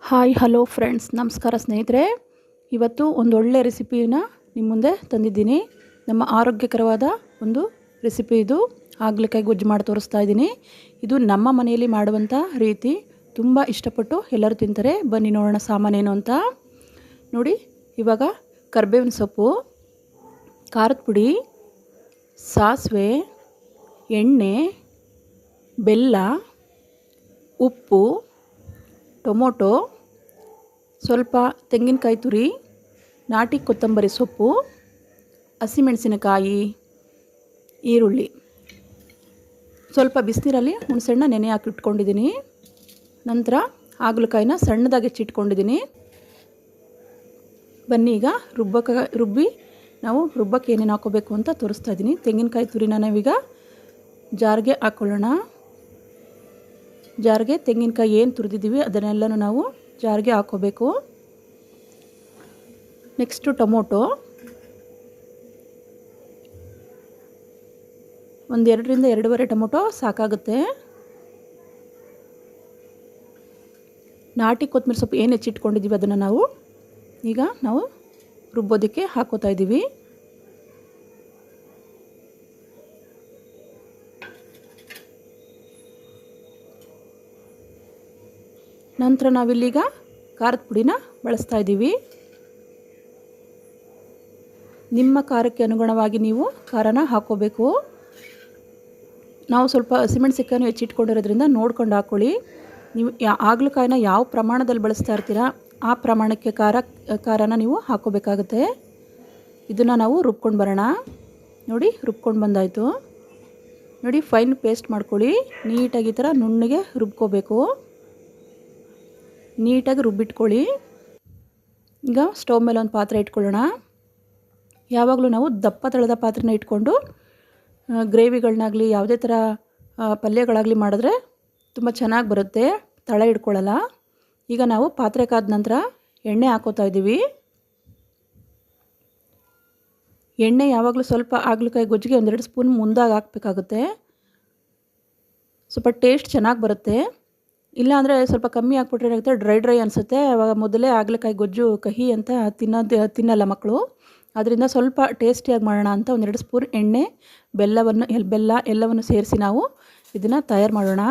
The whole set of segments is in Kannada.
ಹಾಯ್ ಹಲೋ ಫ್ರೆಂಡ್ಸ್, ನಮಸ್ಕಾರ ಸ್ನೇಹಿತರೆ. ಇವತ್ತು ಒಂದು ಒಳ್ಳೆ ರೆಸಿಪಿನ ನಿಮ್ಮ ಮುಂದೆ ತಂದಿದ್ದೀನಿ. ನಮ್ಮ ಆರೋಗ್ಯಕರವಾದ ಒಂದು ರೆಸಿಪಿ ಇದು. ಹಾಗಲಕಾಯಿ ಗೊಜ್ಜು ಮಾಡಿ ತೋರಿಸ್ತಾ ಇದ್ದೀನಿ. ಇದು ನಮ್ಮ ಮನೆಯಲ್ಲಿ ಮಾಡುವಂಥ ರೀತಿ. ತುಂಬ ಇಷ್ಟಪಟ್ಟು ಎಲ್ಲರೂ ತಿಂತಾರೆ. ಬನ್ನಿ ನೋಡೋಣ ಸಾಮಾನೇನು ಅಂತ. ನೋಡಿ, ಇವಾಗ ಕರಿಬೇವಿನ ಸೊಪ್ಪು, ಖಾರದ ಪುಡಿ, ಸಾಸಿವೆ, ಎಣ್ಣೆ, ಬೆಲ್ಲ, ಉಪ್ಪು, ಟೊಮೊಟೊ, ಸ್ವಲ್ಪ ತೆಂಗಿನಕಾಯಿ ತುರಿ, ನಾಟಿ ಕೊತ್ತಂಬರಿ ಸೊಪ್ಪು, ಹಸಿಮೆಣಸಿನಕಾಯಿ, ಈರುಳ್ಳಿ, ಸ್ವಲ್ಪ ಬಿಸಿನೀರಲ್ಲಿ ಹುಣಸೆಹಣ್ಣು ನೆನೆ ಹಾಕಿ ಇಟ್ಕೊಂಡಿದ್ದೀನಿ. ನಂತರ ಹಾಗಲಕಾಯಿನ ಸಣ್ಣದಾಗಿ ಹೆಚ್ಚಿಟ್ಕೊಂಡಿದ್ದೀನಿ. ಬನ್ನಿ ಈಗ ರುಬ್ಬಿ ನಾವು ರುಬ್ಬಕ್ಕೆ ಏನೇನು ಹಾಕೋಬೇಕು ಅಂತ ತೋರಿಸ್ತಾ ಇದ್ದೀನಿ. ತೆಂಗಿನಕಾಯಿ ತುರಿನ ನಾವೀಗ ಜಾರ್ಗೆ ಹಾಕ್ಕೊಳ್ಳೋಣ. ಜಾರ್ಗೆ ತೆಂಗಿನಕಾಯಿ ಏನು ತುರಿದಿದ್ದೀವಿ ಅದನ್ನೆಲ್ಲನೂ ನಾವು ಜಾರ್ಗೆ ಹಾಕ್ಕೋಬೇಕು. ನೆಕ್ಸ್ಟು ಟೊಮೊಟೊ, ಒಂದು 2ರಿಂದ 2.5 ಟೊಮೊಟೊ ಸಾಕಾಗುತ್ತೆ. ನಾಟಿ ಕೊತ್ತಂಬರಿ ಸೊಪ್ಪು ಏನು ಹೆಚ್ಚಿಟ್ಕೊಂಡಿದ್ದೀವಿ ಅದನ್ನು ನಾವು ರುಬ್ಬೋದಕ್ಕೆ ಹಾಕೋತಾ ಇದ್ದೀವಿ. ನಂತರ ನಾವಿಲ್ಲೀಗ ಖಾರದ ಪುಡಿನ ಬಳಸ್ತಾ ಇದ್ದೀವಿ. ನಿಮ್ಮ ಖಾರಕ್ಕೆ ಅನುಗುಣವಾಗಿ ನೀವು ಖಾರನ ಹಾಕ್ಕೋಬೇಕು. ನಾವು ಸ್ವಲ್ಪ ಹಸಿಮೆಣಸಿನಕಾಯಿನೂ ಹೆಚ್ಚಿಟ್ಕೊಂಡಿರೋದ್ರಿಂದ ನೋಡ್ಕೊಂಡು ಹಾಕ್ಕೊಳ್ಳಿ. ನೀವು ಹಾಗಲಕಾಯಿನ ಯಾವ ಪ್ರಮಾಣದಲ್ಲಿ ಬಳಸ್ತಾ ಇರ್ತೀರಾ ಆ ಪ್ರಮಾಣಕ್ಕೆ ಖಾರನ ನೀವು ಹಾಕ್ಕೋಬೇಕಾಗುತ್ತೆ. ಇದನ್ನು ನಾವು ರುಬ್ಕೊಂಡು ಬರೋಣ. ನೋಡಿ, ರುಬ್ಕೊಂಡು ಬಂದಾಯಿತು. ನೋಡಿ, ಫೈನ್ ಪೇಸ್ಟ್ ಮಾಡ್ಕೊಳ್ಳಿ. ನೀಟಾಗಿ ಈ ಥರ ನುಣ್ಣಗೆ ರುಬ್ಕೋಬೇಕು. ನೀಟಾಗಿ ರುಬ್ಬಿಟ್ಕೊಳ್ಳಿ. ಈಗ ಸ್ಟವ್ ಮೇಲೆ ಒಂದು ಪಾತ್ರೆ ಇಟ್ಕೊಳ್ಳೋಣ. ಯಾವಾಗಲೂ ನಾವು ದಪ್ಪ ತಳದ ಪಾತ್ರೆನ ಇಟ್ಕೊಂಡು ಗ್ರೇವಿಗಳನ್ನಾಗಲಿ ಯಾವುದೇ ಥರ ಪಲ್ಯಗಳಾಗಲಿ ಮಾಡಿದ್ರೆ ತುಂಬ ಚೆನ್ನಾಗಿ ಬರುತ್ತೆ, ತಳ ಇಟ್ಕೊಳ್ಳಲ್ಲ. ಈಗ ನಾವು ಪಾತ್ರೆ ಕಾದ ನಂತರ ಎಣ್ಣೆ ಹಾಕೋತಾ ಇದ್ದೀವಿ. ಎಣ್ಣೆ ಯಾವಾಗಲೂ ಸ್ವಲ್ಪ ಹಾಗಲಕಾಯಿ ಗೊಜ್ಜಿಗೆ 1-2 ಸ್ಪೂನ್ ಮುಂದಾಗಿ ಹಾಕಬೇಕಾಗುತ್ತೆ. ಸ್ವಲ್ಪ ಟೇಸ್ಟ್ ಚೆನ್ನಾಗಿ ಬರುತ್ತೆ. ಇಲ್ಲಾಂದರೆ ಸ್ವಲ್ಪ ಕಮ್ಮಿ ಹಾಕ್ಬಿಟ್ರೆ ಏನಾಗುತ್ತೆ, ಡ್ರೈ ಅನಿಸುತ್ತೆ. ಆವಾಗ ಮೊದಲೇ ಹಾಗಲಕಾಯಿ ಗೊಜ್ಜು ಕಹಿ ಅಂತ ತಿನ್ನಲ್ಲ ಮಕ್ಕಳು. ಅದರಿಂದ ಸ್ವಲ್ಪ ಟೇಸ್ಟಿಯಾಗಿ ಮಾಡೋಣ ಅಂತ 1-2 ಸ್ಪೂನ್ ಎಣ್ಣೆ, ಬೆಲ್ಲ ಎಲ್ಲವನ್ನು ಸೇರಿಸಿ ನಾವು ಇದನ್ನು ತಯಾರು ಮಾಡೋಣ.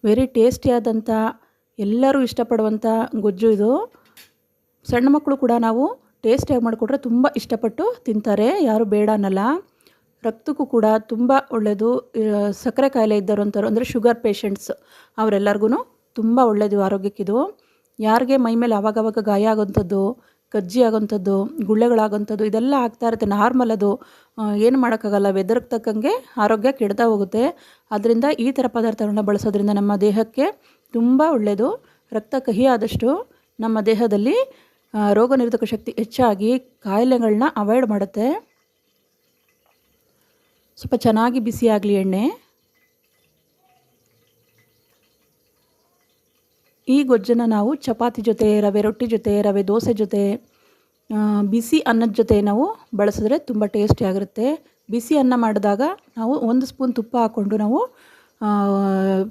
ವೆರಿ ಟೇಸ್ಟಿಯಾದಂಥ, ಎಲ್ಲರೂ ಇಷ್ಟಪಡುವಂಥ ಗೊಜ್ಜು ಇದು. ಸಣ್ಣ ಮಕ್ಕಳು ಕೂಡ ನಾವು ಟೇಸ್ಟಿಯಾಗಿ ಮಾಡಿಕೊಟ್ರೆ ತುಂಬ ಇಷ್ಟಪಟ್ಟು ತಿಂತಾರೆ, ಯಾರು ಬೇಡ ಅನ್ನಲ್ಲ. ರಕ್ತಕ್ಕೂ ಕೂಡ ತುಂಬ ಒಳ್ಳೆಯದು. ಸಕ್ಕರೆ ಕಾಯಿಲೆ ಇದ್ದವರಂಥವ್ರು ಅಂದರೆ ಶುಗರ್ ಪೇಷಂಟ್ಸ್ ಅವರೆಲ್ಲರಿಗೂ ತುಂಬ ಒಳ್ಳೆಯದು ಆರೋಗ್ಯಕ್ಕಿದು. ಯಾರಿಗೆ ಮೈ ಮೇಲೆ ಆವಾಗವಾಗ ಗಾಯ ಆಗೋಂಥದ್ದು, ಕಜ್ಜಿ ಆಗೋಂಥದ್ದು, ಗುಳ್ಳೆಗಳಾಗೋಂಥದ್ದು ಇದೆಲ್ಲ ಆಗ್ತಾ ಇರುತ್ತೆ. ನಾರ್ಮಲ್ ಅದು, ಏನು ಮಾಡೋಕ್ಕಾಗಲ್ಲ. ವೆದರ್ಗೆ ತಕ್ಕಂಗೆ ಆರೋಗ್ಯ ಕೆಡ್ತಾ ಹೋಗುತ್ತೆ. ಆದ್ದರಿಂದ ಈ ಥರ ಪದಾರ್ಥಗಳನ್ನ ಬಳಸೋದ್ರಿಂದ ನಮ್ಮ ದೇಹಕ್ಕೆ ತುಂಬ ಒಳ್ಳೆಯದು. ರಕ್ತ ಕಹಿ ಆದಷ್ಟು ನಮ್ಮ ದೇಹದಲ್ಲಿ ರೋಗ ನಿರೋಧಕ ಶಕ್ತಿ ಹೆಚ್ಚಾಗಿ ಕಾಯಿಲೆಗಳನ್ನ ಅವಾಯ್ಡ್ ಮಾಡುತ್ತೆ. ಸ್ವಲ್ಪ ಚೆನ್ನಾಗಿ ಬಿಸಿಯಾಗಲಿ ಎಣ್ಣೆ. ಈ ಗೊಜ್ಜನ್ನು ನಾವು ಚಪಾತಿ ಜೊತೆ, ರವೆ ರೊಟ್ಟಿ ಜೊತೆ, ರವೆ ದೋಸೆ ಜೊತೆ, ಬಿಸಿ ಅನ್ನದ ಜೊತೆ ನಾವು ಬಳಸಿದ್ರೆ ತುಂಬ ಟೇಸ್ಟಿಯಾಗಿರುತ್ತೆ. ಬಿಸಿ ಅನ್ನ ಮಾಡಿದಾಗ ನಾವು 1 ಸ್ಪೂನ್ ತುಪ್ಪ ಹಾಕ್ಕೊಂಡು ನಾವು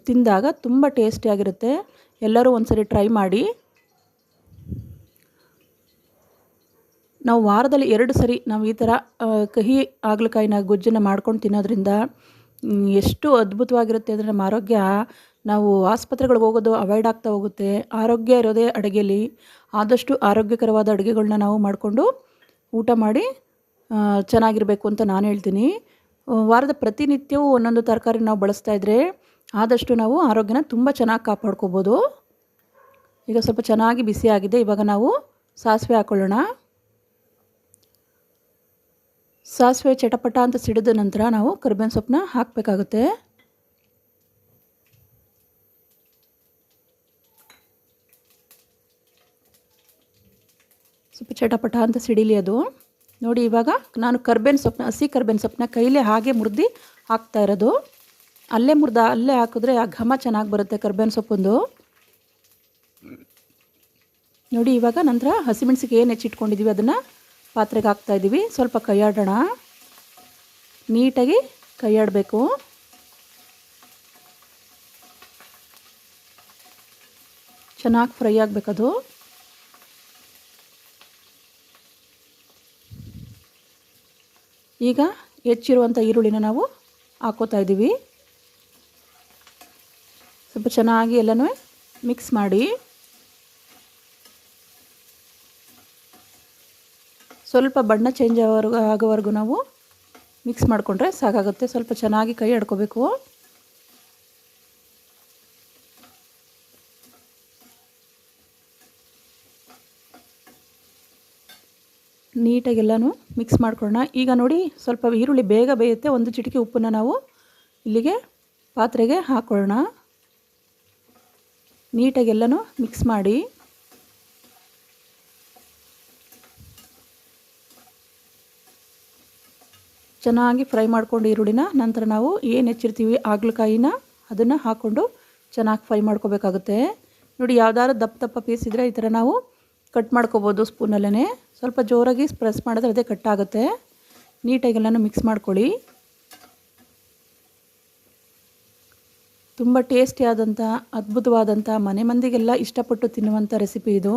ತಿಂದಾಗ ತುಂಬ ಟೇಸ್ಟಿಯಾಗಿರುತ್ತೆ. ಎಲ್ಲರೂ ಒಂದ್ಸರಿ ಟ್ರೈ ಮಾಡಿ. ನಾವು ವಾರದಲ್ಲಿ 2 ಸರಿ ನಾವು ಈ ಥರ ಕಹಿ ಹಾಗಲಕಾಯಿನ ಗೊಜ್ಜನ್ನು ಮಾಡ್ಕೊಂಡು ತಿನ್ನೋದ್ರಿಂದ ಎಷ್ಟು ಅದ್ಭುತವಾಗಿರುತ್ತೆ ಅಂದರೆ ನಮ್ಮ ಆರೋಗ್ಯ, ನಾವು ಆಸ್ಪತ್ರೆಗಳಿಗೆ ಹೋಗೋದು ಅವಾಯ್ಡ್ ಆಗ್ತಾ ಹೋಗುತ್ತೆ. ಆರೋಗ್ಯ ಇರೋದೇ ಅಡುಗೆಯಲ್ಲಿ. ಆದಷ್ಟು ಆರೋಗ್ಯಕರವಾದ ಅಡುಗೆಗಳನ್ನ ನಾವು ಮಾಡಿಕೊಂಡು ಊಟ ಮಾಡಿ ಚೆನ್ನಾಗಿರಬೇಕು ಅಂತ ನಾನು ಹೇಳ್ತೀನಿ. ವಾರದ ಪ್ರತಿನಿತ್ಯವೂ ಒಂದೊಂದು ತರಕಾರಿ ನಾವು ಬಳಸ್ತಾ ಇದ್ದರೆ ಆದಷ್ಟು ನಾವು ಆರೋಗ್ಯನ ತುಂಬ ಚೆನ್ನಾಗಿ ಕಾಪಾಡ್ಕೋಬೋದು. ಈಗ ಸ್ವಲ್ಪ ಚೆನ್ನಾಗಿ ಬಿಸಿಯಾಗಿದೆ. ಇವಾಗ ನಾವು ಸಾಸಿವೆ ಹಾಕ್ಕೊಳ್ಳೋಣ. ಸಾಸಿವೆ ಚಟಪಟ ಅಂತ ಸಿಡಿದ ನಂತರ ನಾವು ಕರಿಬೇವಿನ ಸೊಪ್ಪನ್ನ ಹಾಕಬೇಕಾಗುತ್ತೆ. ಸ್ವಲ್ಪ ಚಟಪಟ ಅಂತ ಸಿಡಿಲಿ ಅದು. ನೋಡಿ, ಇವಾಗ ನಾನು ಹಸಿ ಕರಿಬೇವಿನ ಸೊಪ್ಪನ್ನ ಕೈಲೇ ಹಾಗೆ ಮುರಿದು ಹಾಕ್ತಾ ಇರೋದು. ಅಲ್ಲೇ ಹಾಕಿದ್ರೆ ಆ ಘಮ ಚೆನ್ನಾಗಿ ಬರುತ್ತೆ ಕರಿಬೇವಿನ ಸೊಪ್ಪೊಂದು. ನೋಡಿ, ಇವಾಗ ನಂತರ ಹಸಿಮೆಣಸಿಗೆ ಏನು ಹೆಚ್ಚಿಟ್ಕೊಂಡಿದ್ದೀವಿ ಅದನ್ನು ಪಾತ್ರೆಗೆ ಹಾಕ್ತಾಯಿದ್ದೀವಿ. ಸ್ವಲ್ಪ ಕೈಯಾಡೋಣ, ನೀಟಾಗಿ ಕೈಯಾಡಬೇಕು. ಚೆನ್ನಾಗಿ ಫ್ರೈ ಆಗಬೇಕದು. ಈಗ ಹೆಚ್ಚಿರುವಂಥ ಈರುಳ್ಳಿನ ನಾವು ಹಾಕೋತಾ ಇದ್ದೀವಿ. ಸ್ವಲ್ಪ ಚೆನ್ನಾಗಿ ಎಲ್ಲನೂ ಮಿಕ್ಸ್ ಮಾಡಿ ಸ್ವಲ್ಪ ಬಣ್ಣ ಚೇಂಜ್ ಆಗೋವರೆಗೂ ನಾವು ಮಿಕ್ಸ್ ಮಾಡಿಕೊಂಡ್ರೆ ಸಾಕಾಗುತ್ತೆ. ಸ್ವಲ್ಪ ಚೆನ್ನಾಗಿ ಕೈ ಆಡ್ಕೋಬೇಕು. ನೀಟಾಗಿ ಎಲ್ಲನೂ ಮಿಕ್ಸ್ ಮಾಡ್ಕೊಳ್ಳೋಣ. ಈಗ ನೋಡಿ ಸ್ವಲ್ಪ ಈರುಳ್ಳಿ ಬೇಗ ಬೇಯುತ್ತೆ. ಒಂದು ಚಿಟಿಕೆ ಉಪ್ಪನ್ನು ನಾವು ಇಲ್ಲಿಗೆ ಪಾತ್ರೆಗೆ ಹಾಕ್ಕೊಳ್ಳೋಣ. ನೀಟಾಗಿ ಎಲ್ಲನೂ ಮಿಕ್ಸ್ ಮಾಡಿ ಚೆನ್ನಾಗಿ ಫ್ರೈ ಮಾಡ್ಕೊಂಡು ಈರುಳ್ಳಿನ ನಂತರ ನಾವು ಏನು ಹೆಚ್ಚಿರ್ತೀವಿ ಹಾಗಲಕಾಯಿನ ಅದನ್ನು ಹಾಕ್ಕೊಂಡು ಚೆನ್ನಾಗಿ ಫ್ರೈ ಮಾಡ್ಕೋಬೇಕಾಗುತ್ತೆ. ನೋಡಿ ಯಾವುದಾದ್ರು ದಪ್ಪ ದಪ್ಪ ಪೀಸ್ ಇದ್ದರೆ ಈ ಥರ ನಾವು ಕಟ್ ಮಾಡ್ಕೋಬೋದು ಸ್ಪೂನಲ್ಲೇ. ಸ್ವಲ್ಪ ಜೋರಾಗಿ ಪ್ರೆಸ್ ಮಾಡಿದ್ರೆ ಅದೇ ಕಟ್ ಆಗುತ್ತೆ. ನೀಟಾಗಿ ಎಲ್ಲನೂ ಮಿಕ್ಸ್ ಮಾಡ್ಕೊಳ್ಳಿ. ತುಂಬ ಟೇಸ್ಟಿಯಾದಂಥ ಅದ್ಭುತವಾದಂಥ ಮನೆ ಮಂದಿಗೆಲ್ಲ ಇಷ್ಟಪಟ್ಟು ತಿನ್ನುವಂಥ ರೆಸಿಪಿ ಇದು.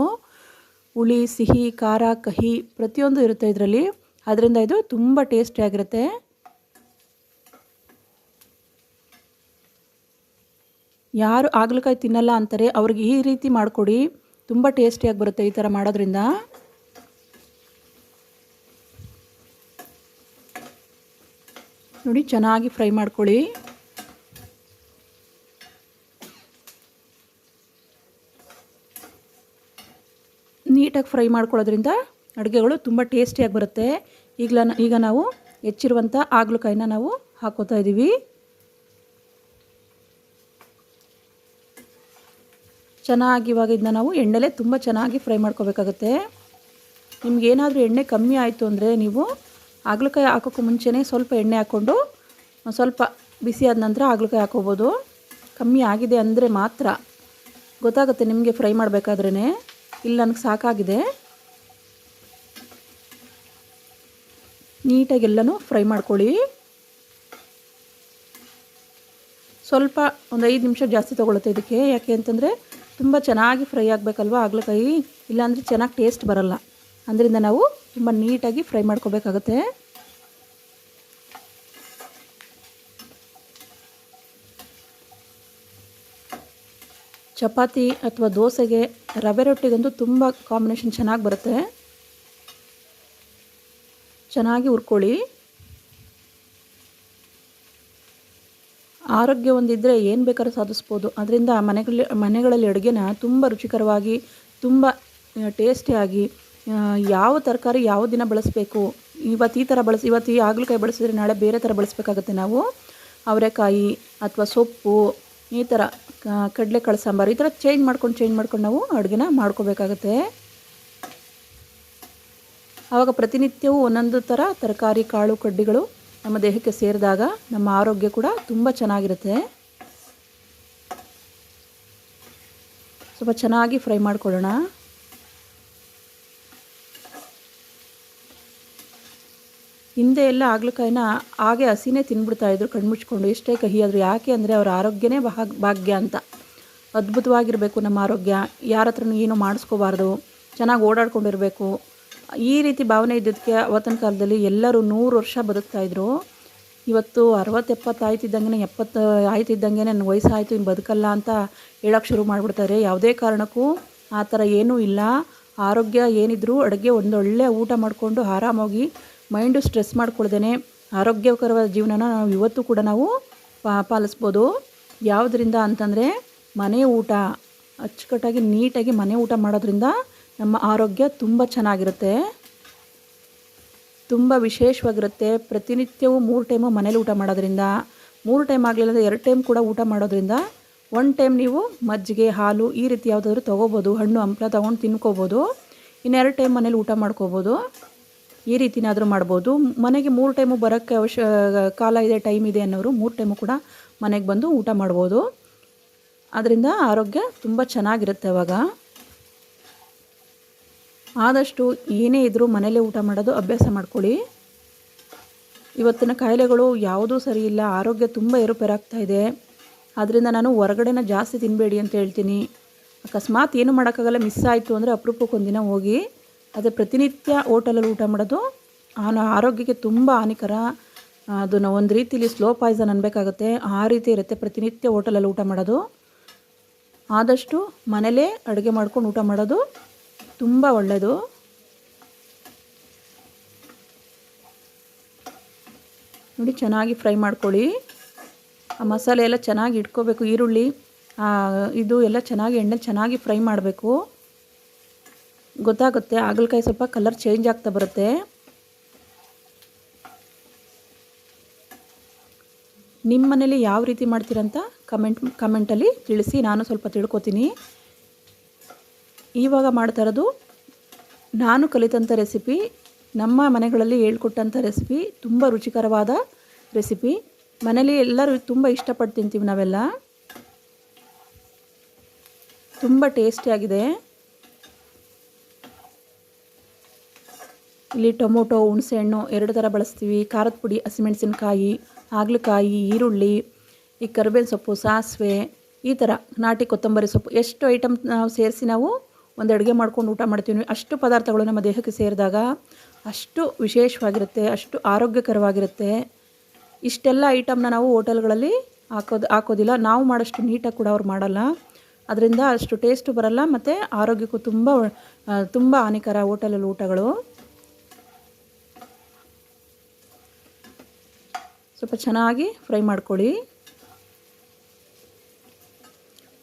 ಹುಳಿ, ಸಿಹಿ, ಖಾರ, ಕಹಿ ಪ್ರತಿಯೊಂದು ಇರುತ್ತೆ ಇದರಲ್ಲಿ. ಅದರಿಂದ ಇದು ತುಂಬ ಟೇಸ್ಟಿಯಾಗಿರುತ್ತೆ. ಯಾರು ಹಾಗಲಕಾಯಿ ತಿನ್ನಲ್ಲ ಅಂತಾರೆ ಅವ್ರಿಗೆ ಈ ರೀತಿ ಮಾಡಿಕೊಡಿ, ತುಂಬ ಟೇಸ್ಟಿಯಾಗಿ ಬರುತ್ತೆ ಈ ಥರ ಮಾಡೋದ್ರಿಂದ. ನೋಡಿ ಚೆನ್ನಾಗಿ ಫ್ರೈ ಮಾಡ್ಕೊಳ್ಳಿ. ನೀಟಾಗಿ ಫ್ರೈ ಮಾಡ್ಕೊಳ್ಳೋದ್ರಿಂದ ಅಡುಗೆಗಳು ತುಂಬ ಟೇಸ್ಟಿಯಾಗಿ ಬರುತ್ತೆ. ಈಗ ನಾವು ಹೆಚ್ಚಿರುವಂಥ ಹಾಗಲಕಾಯಿನ ನಾವು ಹಾಕೋತಾ ಇದ್ದೀವಿ. ಚೆನ್ನಾಗಿ ಇವಾಗ ಇದನ್ನ ನಾವು ಎಣ್ಣೆಲೆ ತುಂಬ ಚೆನ್ನಾಗಿ ಫ್ರೈ ಮಾಡ್ಕೋಬೇಕಾಗುತ್ತೆ. ನಿಮಗೇನಾದರೂ ಎಣ್ಣೆ ಕಮ್ಮಿ ಆಯಿತು ಅಂದರೆ ನೀವು ಹಾಗಲಕಾಯಿ ಹಾಕೋಕ್ಕೂ ಮುಂಚೆನೇ ಸ್ವಲ್ಪ ಎಣ್ಣೆ ಹಾಕ್ಕೊಂಡು ಸ್ವಲ್ಪ ಬಿಸಿ ಆದ ನಂತರ ಹಾಗಲಕಾಯಿ ಹಾಕೋಬೋದು. ಕಮ್ಮಿ ಆಗಿದೆ ಅಂದರೆ ಮಾತ್ರ ಗೊತ್ತಾಗುತ್ತೆ ನಿಮಗೆ ಫ್ರೈ ಮಾಡಬೇಕಾದ್ರೇ. ಇಲ್ಲಿ ನನಗೆ ಸಾಕಾಗಿದೆ. ನೀಟಾಗಿ ಎಲ್ಲನೂ ಫ್ರೈ ಮಾಡ್ಕೊಳ್ಳಿ. ಸ್ವಲ್ಪ ಒಂದು 5 ನಿಮಿಷ ಜಾಸ್ತಿ ತೊಗೊಳುತ್ತೆ ಇದಕ್ಕೆ. ಯಾಕೆ ಅಂತಂದರೆ ತುಂಬ ಚೆನ್ನಾಗಿ ಫ್ರೈ ಆಗಬೇಕಲ್ವ ಹಾಗಲಕಾಯಿ, ಇಲ್ಲಾಂದರೆ ಚೆನ್ನಾಗಿ ಟೇಸ್ಟ್ ಬರಲ್ಲ. ಅದರಿಂದ ನಾವು ತುಂಬ ನೀಟಾಗಿ ಫ್ರೈ ಮಾಡ್ಕೋಬೇಕಾಗುತ್ತೆ. ಚಪಾತಿ ಅಥವಾ ದೋಸೆಗೆ, ರವೆ ರೊಟ್ಟಿಗಂತೂ ತುಂಬ ಕಾಂಬಿನೇಷನ್ ಚೆನ್ನಾಗಿ ಬರುತ್ತೆ. ಚೆನ್ನಾಗಿ ಹುರ್ಕೊಳ್ಳಿ. ಆರೋಗ್ಯ ಒಂದಿದ್ದರೆ ಏನು ಬೇಕಾದ್ರೂ ಸಾಧಿಸ್ಬೋದು. ಅದರಿಂದ ಮನೆಗಳಲ್ಲಿ ಅಡುಗೆನ ತುಂಬ ರುಚಿಕರವಾಗಿ, ತುಂಬ ಟೇಸ್ಟಿಯಾಗಿ, ಯಾವ ತರಕಾರಿ ಯಾವ ದಿನ ಬಳಸಬೇಕು, ಇವತ್ತು ಈ ಥರ ಇವತ್ತು ಈ ಹಾಗಲಕಾಯಿ ಬಳಸಿದ್ರೆ ನಾಳೆ ಬೇರೆ ಥರ ಬಳಸಬೇಕಾಗುತ್ತೆ. ನಾವು ಅವರೆಕಾಯಿ ಅಥವಾ ಸೊಪ್ಪು, ಈ ಥರ ಕಡಲೆಕಾಳು ಸಾಂಬಾರು, ಈ ಥರ ಚೇಂಜ್ ಮಾಡ್ಕೊಂಡು ನಾವು ಅಡುಗೆನ ಮಾಡ್ಕೋಬೇಕಾಗತ್ತೆ. ಆವಾಗ ಪ್ರತಿನಿತ್ಯವೂ ಒಂದೊಂದು ಥರ ತರಕಾರಿ, ಕಾಳು, ಕಡ್ಡಿಗಳು ನಮ್ಮ ದೇಹಕ್ಕೆ ಸೇರಿದಾಗ ನಮ್ಮ ಆರೋಗ್ಯ ಕೂಡ ತುಂಬ ಚೆನ್ನಾಗಿರುತ್ತೆ. ಸ್ವಲ್ಪ ಚೆನ್ನಾಗಿ ಫ್ರೈ ಮಾಡ್ಕೊಳ್ಳೋಣ. ಹಿಂದೆ ಎಲ್ಲ ಹಾಗಲಕಾಯಿನ ಹಾಗೆ ಹಸಿನೇ ತಿಂದ್ಬಿಡ್ತಾಯಿದ್ರು ಕಣ್ಮುಚ್ಕೊಂಡು, ಎಷ್ಟೇ ಕಹಿ ಆದರೂ. ಯಾಕೆ ಅಂದರೆ ಅವರ ಆರೋಗ್ಯನೇ ಭಾಗ್ಯ ಅಂತ. ಅದ್ಭುತವಾಗಿರಬೇಕು ನಮ್ಮ ಆರೋಗ್ಯ, ಯಾರ ಹತ್ರನೂ ಏನೂ ಮಾಡಿಸ್ಕೋಬಾರ್ದು, ಚೆನ್ನಾಗಿ ಓಡಾಡ್ಕೊಂಡಿರಬೇಕು, ಈ ರೀತಿ ಭಾವನೆ ಇದ್ದದಕ್ಕೆ ಅವತ್ತಿನ ಕಾಲದಲ್ಲಿ ಎಲ್ಲರೂ 100 ವರ್ಷ ಬದುಕ್ತಾಯಿದ್ರು. ಇವತ್ತು 60-70 ಆಯ್ತಿದ್ದಂಗೆ, 70 ಆಯ್ತಿದ್ದಂಗೆ ನನ್ನ ವಯಸ್ಸಾಯಿತು ಇನ್ನು ಬದುಕಲ್ಲ ಅಂತ ಹೇಳೋಕ್ಕೆ ಶುರು ಮಾಡಿಬಿಡ್ತಾರೆ. ಯಾವುದೇ ಕಾರಣಕ್ಕೂ ಆ ಥರ ಏನೂ ಇಲ್ಲ. ಆರೋಗ್ಯ ಏನಿದ್ರೂ ಅಡುಗೆ ಒಂದೊಳ್ಳೆ ಊಟ ಮಾಡಿಕೊಂಡು ಆರಾಮಾಗಿ ಮೈಂಡು ಸ್ಟ್ರೆಸ್ ಮಾಡ್ಕೊಳ್ದೇ ಆರೋಗ್ಯಕರವಾದ ಜೀವನನ ನಾವು ಇವತ್ತು ಕೂಡ ನಾವು ಪಾಲಿಸ್ಬೋದು. ಯಾವುದರಿಂದ ಅಂತಂದರೆ ಮನೆ ಊಟ ಅಚ್ಚುಕಟ್ಟಾಗಿ ನೀಟಾಗಿ ಮನೆ ಊಟ ಮಾಡೋದ್ರಿಂದ ನಮ್ಮ ಆರೋಗ್ಯ ತುಂಬ ಚೆನ್ನಾಗಿರುತ್ತೆ, ತುಂಬ ವಿಶೇಷವಾಗಿರುತ್ತೆ. ಪ್ರತಿನಿತ್ಯವೂ 3 ಟೈಮು ಮನೇಲಿ ಊಟ ಮಾಡೋದ್ರಿಂದ, 3 ಟೈಮ್ ಆಗಲಿಲ್ಲ ಅಂದರೆ 2 ಟೈಮ್ ಕೂಡ ಊಟ ಮಾಡೋದ್ರಿಂದ, 1 ಟೈಮ್ ನೀವು ಮಜ್ಜಿಗೆ, ಹಾಲು ಈ ರೀತಿ ಯಾವುದಾದ್ರೂ ತೊಗೋಬೋದು, ಹಣ್ಣು ಹಂಪಲ ತೊಗೊಂಡು ತಿನ್ಕೋಬೋದು. ಇನ್ನು 2 ಟೈಮ್ ಮನೇಲಿ ಊಟ ಮಾಡ್ಕೋಬೋದು. ಈ ರೀತಿನಾದರೂ ಮಾಡ್ಬೋದು. ಮನೆಗೆ 3 ಟೈಮು ಬರೋಕ್ಕೆ ಕಾಲ ಇದೆ, ಟೈಮ್ ಇದೆ ಅನ್ನೋರು 3 ಟೈಮು ಕೂಡ ಮನೆಗೆ ಬಂದು ಊಟ ಮಾಡ್ಬೋದು. ಅದರಿಂದ ಆರೋಗ್ಯ ತುಂಬ ಚೆನ್ನಾಗಿರುತ್ತೆ. ಅವಾಗ ಆದಷ್ಟು ಏನೇ ಇದ್ದರೂ ಮನೇಲೇ ಊಟ ಮಾಡೋದು ಅಭ್ಯಾಸ ಮಾಡ್ಕೊಳ್ಳಿ. ಇವತ್ತಿನ ಕಾಯಿಲೆಗಳು ಯಾವುದೂ ಸರಿ ಇಲ್ಲ, ಆರೋಗ್ಯ ತುಂಬ ಏರುಪೇರಾಗ್ತಾ ಇದೆ. ಆದ್ದರಿಂದ ನಾನು ಹೊರಗಡೆನ ಜಾಸ್ತಿ ತಿನ್ನಬೇಡಿ ಅಂತ ಹೇಳ್ತೀನಿ. ಅಕಸ್ಮಾತ್ ಏನು ಮಾಡೋಕ್ಕಾಗಲ್ಲ, ಮಿಸ್ ಆಯಿತು ಅಂದರೆ ಅಪರೂಪಕ್ಕೊಂದಿನ ಹೋಗಿ. ಅದೇ ಪ್ರತಿನಿತ್ಯ ಹೋಟೆಲಲ್ಲಿ ಊಟ ಮಾಡೋದು ಆರೋಗ್ಯಕ್ಕೆ ತುಂಬ ಹಾನಿಕರ. ಅದನ್ನು ಒಂದು ರೀತಿಲಿ ಸ್ಲೋ ಪಾಯ್ಸನ್ ಅನ್ಬೇಕಾಗುತ್ತೆ, ಆ ರೀತಿ ಇರುತ್ತೆ ಪ್ರತಿನಿತ್ಯ ಹೋಟೆಲಲ್ಲಿ ಊಟ ಮಾಡೋದು. ಆದಷ್ಟು ಮನೇಲೇ ಅಡುಗೆ ಮಾಡ್ಕೊಂಡು ಊಟ ಮಾಡೋದು ತುಂಬ ಒಳ್ಳೆಯದು. ನೋಡಿ ಚೆನ್ನಾಗಿ ಫ್ರೈ ಮಾಡ್ಕೊಳ್ಳಿ. ಆ ಮಸಾಲೆ ಎಲ್ಲ ಚೆನ್ನಾಗಿ ಇಟ್ಕೋಬೇಕು. ಈರುಳ್ಳಿ ಇದು ಎಲ್ಲ ಚೆನ್ನಾಗಿ ಎಣ್ಣೆ ಚೆನ್ನಾಗಿ ಫ್ರೈ ಮಾಡಬೇಕು. ಗೊತ್ತಾಗುತ್ತೆ, ಹಾಗಲಕಾಯಿ ಸ್ವಲ್ಪ ಕಲರ್ ಚೇಂಜ್ ಆಗ್ತಾ ಬರುತ್ತೆ. ನಿಮ್ಮ ಮನೇಲಿ ಯಾವ ರೀತಿ ಮಾಡ್ತೀರಂತ ಕಮೆಂಟಲ್ಲಿ ತಿಳಿಸಿ, ನಾನು ಸ್ವಲ್ಪ ತಿಳ್ಕೊತೀನಿ. ಇವಾಗ ಮಾಡ್ತಾ ಇರೋದು ನಾನು ಕಲಿತಂಥ ರೆಸಿಪಿ, ನಮ್ಮ ಮನೆಗಳಲ್ಲಿ ಹೇಳ್ಕೊಟ್ಟಂಥ ರೆಸಿಪಿ, ತುಂಬ ರುಚಿಕರವಾದ ರೆಸಿಪಿ. ಮನೇಲಿ ಎಲ್ಲರೂ ತುಂಬ ಇಷ್ಟಪಟ್ಟು ತಿಂತೀವಿ ನಾವೆಲ್ಲ. ತುಂಬ ಟೇಸ್ಟಿಯಾಗಿದೆ. ಇಲ್ಲಿ ಟೊಮೊಟೊ, ಹುಣಸೆಹಣ್ಣು 2 ಥರ ಬಳಸ್ತೀವಿ. ಖಾರದ ಪುಡಿ, ಹಸಿಮೆಣಸಿನ್ಕಾಯಿ, ಹಾಗಲಕಾಯಿ, ಈರುಳ್ಳಿ, ಈ ಕರಿಬೇವಿನ ಸೊಪ್ಪು, ಸಾಸಿವೆ, ಈ ಥರ ನಾಟಿ ಕೊತ್ತಂಬರಿ ಸೊಪ್ಪು, ಎಷ್ಟು ಐಟಮ್ ನಾವು ಸೇರಿಸಿ ನಾವು ಒಂದು ಅಡುಗೆ ಮಾಡ್ಕೊಂಡು ಊಟ ಮಾಡ್ತೀವಿ. ಅಷ್ಟು ಪದಾರ್ಥಗಳು ನಮ್ಮ ದೇಹಕ್ಕೆ ಸೇರಿದಾಗ ಅಷ್ಟು ವಿಶೇಷವಾಗಿರುತ್ತೆ, ಅಷ್ಟು ಆರೋಗ್ಯಕರವಾಗಿರುತ್ತೆ. ಇಷ್ಟೆಲ್ಲ ಐಟಮ್ನ ನಾವು ಹೋಟೆಲ್ಗಳಲ್ಲಿ ಹಾಕೋದಿಲ್ಲ. ನಾವು ಮಾಡೋಷ್ಟು ನೀಟಾಗಿ ಕೂಡ ಅವ್ರು ಮಾಡಲ್ಲ. ಅದರಿಂದ ಅಷ್ಟು ಟೇಸ್ಟು ಬರಲ್ಲ, ಮತ್ತು ಆರೋಗ್ಯಕ್ಕೂ ತುಂಬ ಹಾನಿಕರ ಹೋಟೆಲಲ್ಲಿ ಊಟಗಳು. ಸ್ವಲ್ಪ ಚೆನ್ನಾಗಿ ಫ್ರೈ ಮಾಡ್ಕೊಳ್ಳಿ.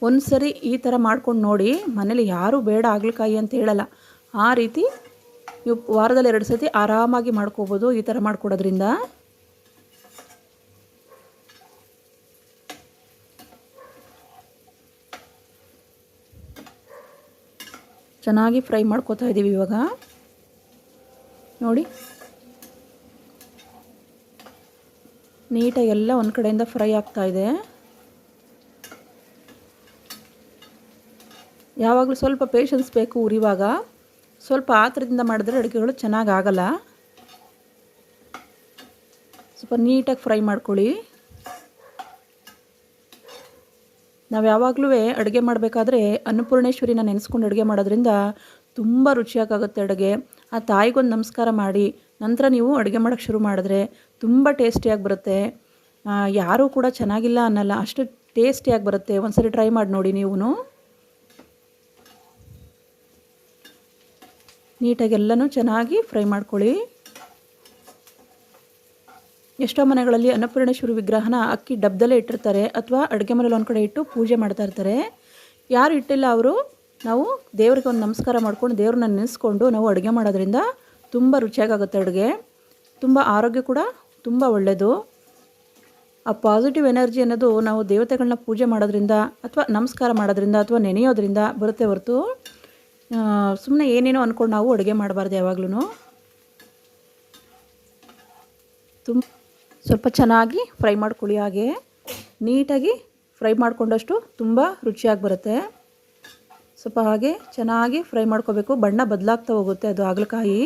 ಒಂದು ಸರಿ ಈ ಥರ ಮಾಡ್ಕೊಂಡು ನೋಡಿ, ಮನೇಲಿ ಯಾರೂ ಬೇಡ ಹಾಗಲಕಾಯಿ ಅಂತ ಹೇಳಲ್ಲ. ಆ ರೀತಿ ನೀವು ವಾರದಲ್ಲಿ 2 ಸತಿ ಆರಾಮಾಗಿ ಮಾಡ್ಕೋಬೋದು ಈ ಥರ ಮಾಡ್ಕೊಡೋದ್ರಿಂದ. ಚೆನ್ನಾಗಿ ಫ್ರೈ ಮಾಡ್ಕೋತಾ ಇದ್ದೀವಿ ಇವಾಗ. ನೋಡಿ ನೀಟಾಗಿ ಎಲ್ಲ ಒಂದು ಕಡೆಯಿಂದ ಫ್ರೈ ಆಗ್ತಾ ಇದೆ. ಯಾವಾಗಲೂ ಸ್ವಲ್ಪ ಪೇಷನ್ಸ್ ಬೇಕು ಉರಿವಾಗ. ಸ್ವಲ್ಪ ಆತರದಿಂದ ಮಾಡಿದ್ರೆ ಅಡುಗೆಗಳು ಚೆನ್ನಾಗಿ ಆಗಲ್ಲ. ಸ್ವಲ್ಪ ನೀಟಾಗಿ ಫ್ರೈ ಮಾಡ್ಕೊಳ್ಳಿ. ನಾವು ಯಾವಾಗಲೂ ಅಡುಗೆ ಮಾಡಬೇಕಾದ್ರೆ ಅನ್ನಪೂರ್ಣೇಶ್ವರಿನ ನೆನೆಸ್ಕೊಂಡು ಅಡುಗೆ ಮಾಡೋದ್ರಿಂದ ತುಂಬ ರುಚಿಯಾಗುತ್ತೆ ಅಡುಗೆ. ಆ ತಾಯಿಗೊಂದು ನಮಸ್ಕಾರ ಮಾಡಿ ನಂತರ ನೀವು ಅಡುಗೆ ಮಾಡೋಕ್ಕೆ ಶುರು ಮಾಡಿದ್ರೆ ತುಂಬ ಟೇಸ್ಟಿಯಾಗಿ ಬರುತ್ತೆ. ಯಾರೂ ಕೂಡ ಚೆನ್ನಾಗಿಲ್ಲ ಅನ್ನಲ್ಲ, ಅಷ್ಟು ಟೇಸ್ಟಿಯಾಗಿ ಬರುತ್ತೆ. ಒಂದು ಸರಿ ಟ್ರೈ ಮಾಡಿ ನೋಡಿ ನೀವು. ನೀಟಾಗಿ ಎಲ್ಲನೂ ಚೆನ್ನಾಗಿ ಫ್ರೈ ಮಾಡ್ಕೊಳ್ಳಿ. ಎಷ್ಟೋ ಮನೆಗಳಲ್ಲಿ ಅನ್ನಪೂರ್ಣೇಶ್ವರಿ ವಿಗ್ರಹನ ಅಕ್ಕಿ ಡಬ್ಬದಲ್ಲೇ ಇಟ್ಟಿರ್ತಾರೆ, ಅಥವಾ ಅಡುಗೆ ಮನೇಲಿ ಒಂದು ಕಡೆ ಇಟ್ಟು ಪೂಜೆ ಮಾಡ್ತಾ ಇರ್ತಾರೆ. ಯಾರು ಇಟ್ಟಿಲ್ಲ ಅವರು ನಾವು ದೇವ್ರಿಗೆ ಒಂದು ನಮಸ್ಕಾರ ಮಾಡ್ಕೊಂಡು ದೇವ್ರನ್ನ ನೆನೆಸ್ಕೊಂಡು ನಾವು ಅಡುಗೆ ಮಾಡೋದ್ರಿಂದ ತುಂಬ ರುಚಿಯಾಗುತ್ತೆ ಅಡುಗೆ. ತುಂಬ ಆರೋಗ್ಯ ಕೂಡ ತುಂಬ ಒಳ್ಳೆಯದು. ಆ ಪಾಸಿಟಿವ್ ಎನರ್ಜಿ ಅನ್ನೋದು ನಾವು ದೇವತೆಗಳನ್ನ ಪೂಜೆ ಮಾಡೋದ್ರಿಂದ ಅಥವಾ ನಮಸ್ಕಾರ ಮಾಡೋದ್ರಿಂದ ಅಥವಾ ನೆನೆಯೋದ್ರಿಂದ ಬರುತ್ತೆ ಹೊರತು ಸುಮ್ಮನೆ ಏನೇನೋ ಅಂದ್ಕೊಂಡು ನಾವು ಅಡುಗೆ ಮಾಡಬಾರ್ದು ಯಾವಾಗಲೂ. ಸ್ವಲ್ಪ ಚೆನ್ನಾಗಿ ಫ್ರೈ ಮಾಡ್ಕೊಳ್ಳಿ. ಹಾಗೆ ನೀಟಾಗಿ ಫ್ರೈ ಮಾಡಿಕೊಂಡಷ್ಟು ತುಂಬ ರುಚಿಯಾಗಿ ಬರುತ್ತೆ. ಸ್ವಲ್ಪ ಹಾಗೆ ಚೆನ್ನಾಗಿ ಫ್ರೈ ಮಾಡ್ಕೋಬೇಕು. ಬಣ್ಣ ಬದಲಾಗ್ತಾ ಹೋಗುತ್ತೆ ಅದು ಹಾಗಲಕಾಯಿ.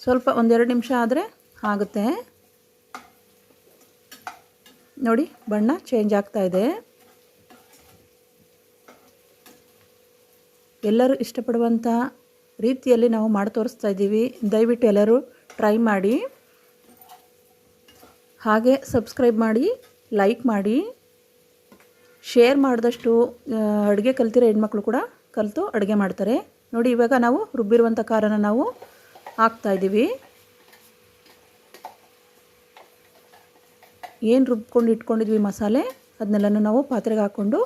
ಸ್ವಲ್ಪ 1-2 ನಿಮಿಷ ಆದರೆ ಆಗುತ್ತೆ. ನೋಡಿ ಬಣ್ಣ ಚೇಂಜ್ ಆಗ್ತಾ ಇದೆ. ಎಲ್ಲರೂ ಇಷ್ಟಪಡುವಂಥ ರೀತಿಯಲ್ಲಿ ನಾವು ಮಾಡಿ ತೋರಿಸ್ತಾ ಇದ್ದೀವಿ. ದಯವಿಟ್ಟು ಎಲ್ಲರೂ ಟ್ರೈ ಮಾಡಿ. ಹಾಗೆ ಸಬ್ಸ್ಕ್ರೈಬ್ ಮಾಡಿ, ಲೈಕ್ ಮಾಡಿ, ಶೇರ್ ಮಾಡಿದಷ್ಟು ಅಡುಗೆ ಕಲ್ತಿರೋ ಹೆಣ್ಮಕ್ಳು ಕೂಡ ಕಲಿತು ಅಡುಗೆ ಮಾಡ್ತಾರೆ. ನೋಡಿ ಇವಾಗ ನಾವು ರುಬ್ಬಿರುವಂಥ ಖಾರನ ನಾವು ಹಾಕ್ತಾಯಿದ್ದೀವಿ. ಏನು ರುಬ್ಕೊಂಡು ಇಟ್ಕೊಂಡಿದ್ವಿ ಮಸಾಲೆ ಅದನ್ನೆಲ್ಲನೂ ನಾವು ಪಾತ್ರೆಗೆ ಹಾಕ್ಕೊಂಡು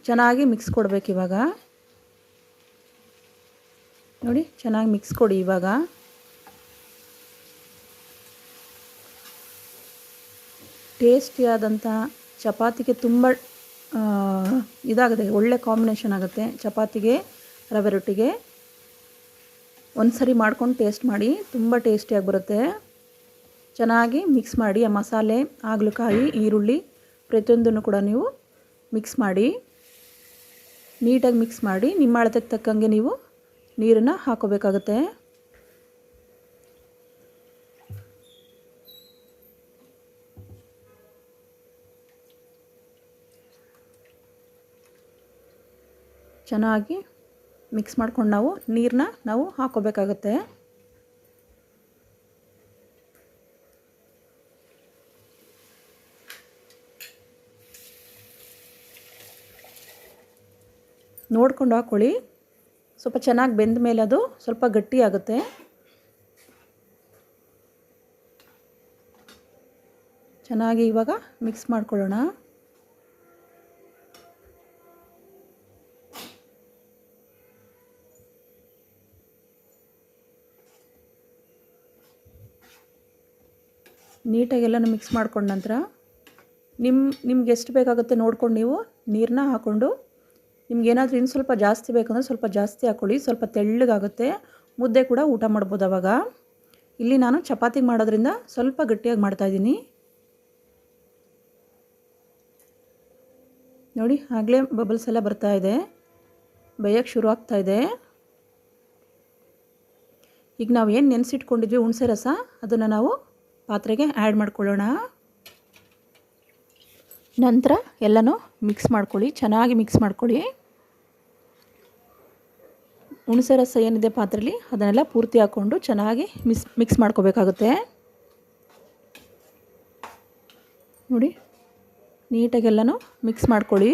ಚೆನ್ನಾಗಿ ಮಿಕ್ಸ್ ಕೊಡಬೇಕು. ಇವಾಗ ನೋಡಿ ಚೆನ್ನಾಗಿ ಮಿಕ್ಸ್ ಕೊಡಿ. ಇವಾಗ ಟೇಸ್ಟಿಯಾದಂಥ ಚಪಾತಿಗೆ ತುಂಬ ಇದಾಗುತ್ತೆ, ಒಳ್ಳೆ ಕಾಂಬಿನೇಷನ್ ಆಗುತ್ತೆ ಚಪಾತಿಗೆ ರವೆ ರೊಟ್ಟಿಗೆ. ಒಂದು ಸರಿ ಮಾಡ್ಕೊಂಡು ಟೇಸ್ಟ್ ಮಾಡಿ, ತುಂಬ ಟೇಸ್ಟಿಯಾಗಿ ಬರುತ್ತೆ. ಚೆನ್ನಾಗಿ ಮಿಕ್ಸ್ ಮಾಡಿ. ಆ ಮಸಾಲೆ, ಹಾಗಲಕಾಯಿ, ಈರುಳ್ಳಿ ಪ್ರತಿಯೊಂದನ್ನು ಕೂಡ ನೀವು ಮಿಕ್ಸ್ ಮಾಡಿ, ನೀಟಾಗಿ ಮಿಕ್ಸ್ ಮಾಡಿ. ನಿಮ್ಮ ಅಳತೆಗೆ ತಕ್ಕಂಗೆ ನೀವು ನೀರನ್ನು ಹಾಕೋಬೇಕಾಗುತ್ತೆ. ಚೆನ್ನಾಗಿ ಮಿಕ್ಸ್ ಮಾಡ್ಕೊಂಡು ನೀರನ್ನ ನಾವು ಹಾಕೋಬೇಕಾಗುತ್ತೆ. ನೋಡ್ಕೊಂಡು ಹಾಕ್ಕೊಳ್ಳಿ. ಸ್ವಲ್ಪ ಚೆನ್ನಾಗಿ ಬೆಂದ ಮೇಲೆ ಅದು ಸ್ವಲ್ಪ ಗಟ್ಟಿ ಆಗುತ್ತೆ. ಚೆನ್ನಾಗಿ ಇವಾಗ ಮಿಕ್ಸ್ ಮಾಡ್ಕೊಳ್ಳೋಣ. ನೀಟಾಗಿ ಎಲ್ಲನೂ ಮಿಕ್ಸ್ ಮಾಡ್ಕೊಂಡ ನಂತರ ನಿಮ್ಗೆ ಎಷ್ಟು ಬೇಕಾಗುತ್ತೆ ನೋಡ್ಕೊಂಡು ನೀವು ನೀರನ್ನ ಹಾಕ್ಕೊಂಡು, ನಿಮ್ಗೇನಾದರೂ ಇನ್ನು ಸ್ವಲ್ಪ ಜಾಸ್ತಿ ಬೇಕಂದರೆ ಸ್ವಲ್ಪ ಜಾಸ್ತಿ ಹಾಕ್ಕೊಳ್ಳಿ. ಸ್ವಲ್ಪ ತೆಳ್ಳಗಾಗುತ್ತೆ, ಮುದ್ದೆ ಕೂಡ ಊಟ ಮಾಡ್ಬೋದು ಅವಾಗ. ಇಲ್ಲಿ ನಾನು ಚಪಾತಿ ಮಾಡೋದ್ರಿಂದ ಸ್ವಲ್ಪ ಗಟ್ಟಿಯಾಗಿ ಮಾಡ್ತಾಯಿದ್ದೀನಿ. ನೋಡಿ, ಆಗಲೇ ಬಬಲ್ಸ್ ಎಲ್ಲ ಬರ್ತಾ ಇದೆ, ಬೇಯಕ್ಕೆ ಶುರು ಆಗ್ತಾ ಇದೆ. ಈಗ ನಾವು ಏನು ನೆನೆಸಿಟ್ಕೊಂಡಿದ್ವಿ ಹುಣಸೆ ರಸ, ಅದನ್ನು ನಾವು ಪಾತ್ರೆಗೆ ಆ್ಯಡ್ ಮಾಡ್ಕೊಳ್ಳೋಣ. ನಂತರ ಎಲ್ಲನೂ ಮಿಕ್ಸ್ ಮಾಡ್ಕೊಳ್ಳಿ, ಚೆನ್ನಾಗಿ ಮಿಕ್ಸ್ ಮಾಡ್ಕೊಳ್ಳಿ. ಹುಣಸೆ ರಸ ಏನಿದೆ ಪಾತ್ರೆಯಲ್ಲಿ ಅದನ್ನೆಲ್ಲ ಪೂರ್ತಿ ಹಾಕ್ಕೊಂಡು ಚೆನ್ನಾಗಿ ಮಿಕ್ಸ್ ಮಾಡ್ಕೋಬೇಕಾಗುತ್ತೆ. ನೋಡಿ, ನೀಟಾಗೆಲ್ಲನೂ ಮಿಕ್ಸ್ ಮಾಡ್ಕೊಳ್ಳಿ.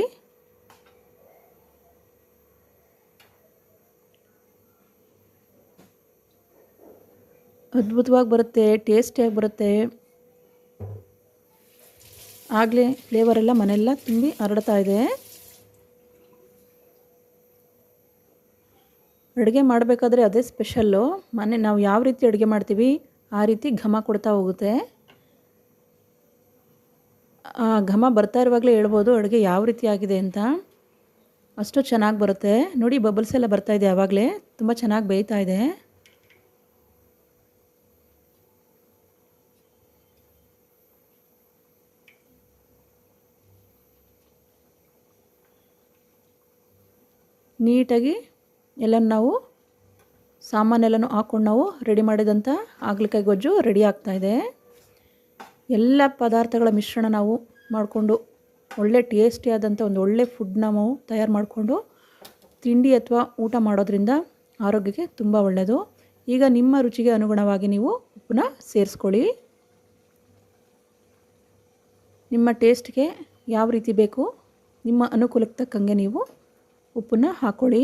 ಅದ್ಭುತವಾಗಿ ಬರುತ್ತೆ, ಟೇಸ್ಟಿಯಾಗಿ ಬರುತ್ತೆ. ಆಗಲೇ ಫ್ಲೇವರೆಲ್ಲ ಮನೆಯೆಲ್ಲ ತುಂಬಿ ಹರಡ್ತಾ ಇದೆ. ಅಡುಗೆ ಮಾಡಬೇಕಾದ್ರೆ ಅದೇ ಸ್ಪೆಷಲ್ಲು. ಮನೆ ನಾವು ಯಾವ ರೀತಿ ಅಡುಗೆ ಮಾಡ್ತೀವಿ ಆ ರೀತಿ ಘಮ ಕೊಡ್ತಾ ಹೋಗುತ್ತೆ. ಆ ಘಮ ಬರ್ತಾ ಇರುವಾಗಲೇ ಹೇಳ್ಬೋದು ಅಡುಗೆ ಯಾವ ರೀತಿ ಆಗಿದೆ ಅಂತ. ಅಷ್ಟು ಚೆನ್ನಾಗಿ ಬರುತ್ತೆ. ನೋಡಿ, ಬಬಲ್ಸ್ ಎಲ್ಲ ಬರ್ತಾ ಇದೆ, ಆವಾಗಲೇ ತುಂಬ ಚೆನ್ನಾಗಿ ಬೇಯ್ತಾ ಇದೆ. ನೀಟಾಗಿ ಎಲ್ಲ ನಾವು ಸಾಮಾನೆಲ್ಲನೂ ಹಾಕ್ಕೊಂಡು ನಾವು ರೆಡಿ ಮಾಡಿದಂಥ ಹಾಗಲಕಾಯಿ ಗೊಜ್ಜು ರೆಡಿ ಆಗ್ತಾಯಿದೆ. ಎಲ್ಲ ಪದಾರ್ಥಗಳ ಮಿಶ್ರಣ ನಾವು ಮಾಡಿಕೊಂಡು ಒಳ್ಳೆ ಟೇಸ್ಟಿಯಾದಂಥ ಒಂದು ಒಳ್ಳೆ ಫುಡ್ ನಾವು ತಯಾರು ಮಾಡಿಕೊಂಡು ತಿಂಡಿ ಅಥವಾ ಊಟ ಮಾಡೋದ್ರಿಂದ ಆರೋಗ್ಯಕ್ಕೆ ತುಂಬ ಒಳ್ಳೆಯದು. ಈಗ ನಿಮ್ಮ ರುಚಿಗೆ ಅನುಗುಣವಾಗಿ ನೀವು ಉಪ್ಪನ್ನ ಸೇರಿಸ್ಕೊಳ್ಳಿ. ನಿಮ್ಮ ಟೇಸ್ಟ್ಗೆ ಯಾವ ರೀತಿ ಬೇಕು ನಿಮ್ಮ ಅನುಕೂಲಕ್ಕೆ ತಕ್ಕಂಗೆ ನೀವು ಉಪ್ಪನ್ನ ಹಾಕ್ಕೊಳ್ಳಿ.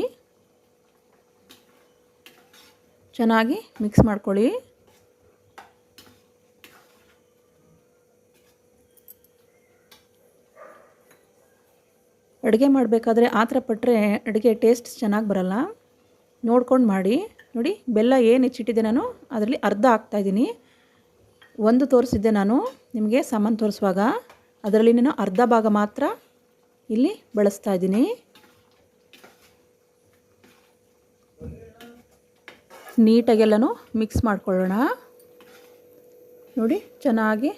ಚೆನ್ನಾಗಿ ಮಿಕ್ಸ್ ಮಾಡ್ಕೊಳ್ಳಿ. ಅಡುಗೆ ಮಾಡಬೇಕಾದ್ರೆ ಆತರ ಪಟ್ಟರೆ ಅಡುಗೆ ಟೇಸ್ಟ್ ಚೆನ್ನಾಗಿ ಬರಲ್ಲ. ನೋಡ್ಕೊಂಡು ಮಾಡಿ. ನೋಡಿ, ಬೆಲ್ಲ ಏನು ಹೆಚ್ಚಿಟ್ಟಿದ್ದೆ ನಾನು ಅದರಲ್ಲಿ ಅರ್ಧ ಹಾಕ್ತಾಯಿದ್ದೀನಿ. ಒಂದು ತೋರಿಸಿದ್ದೆ ನಾನು ನಿಮಗೆ ಸಾಮಾನು ತೋರಿಸುವಾಗ, ಅದರಲ್ಲಿ ನಾನು ಅರ್ಧ ಭಾಗ ಮಾತ್ರ ಇಲ್ಲಿ ಬಳಸ್ತಾ ಇದ್ದೀನಿ. ನೀಟಾಗೆಲ್ಲನೂ ಮಿಕ್ಸ್ ಮಾಡ್ಕೊಳ್ಳೋಣ. ನೋಡಿ, ಚೆನ್ನಾಗಿ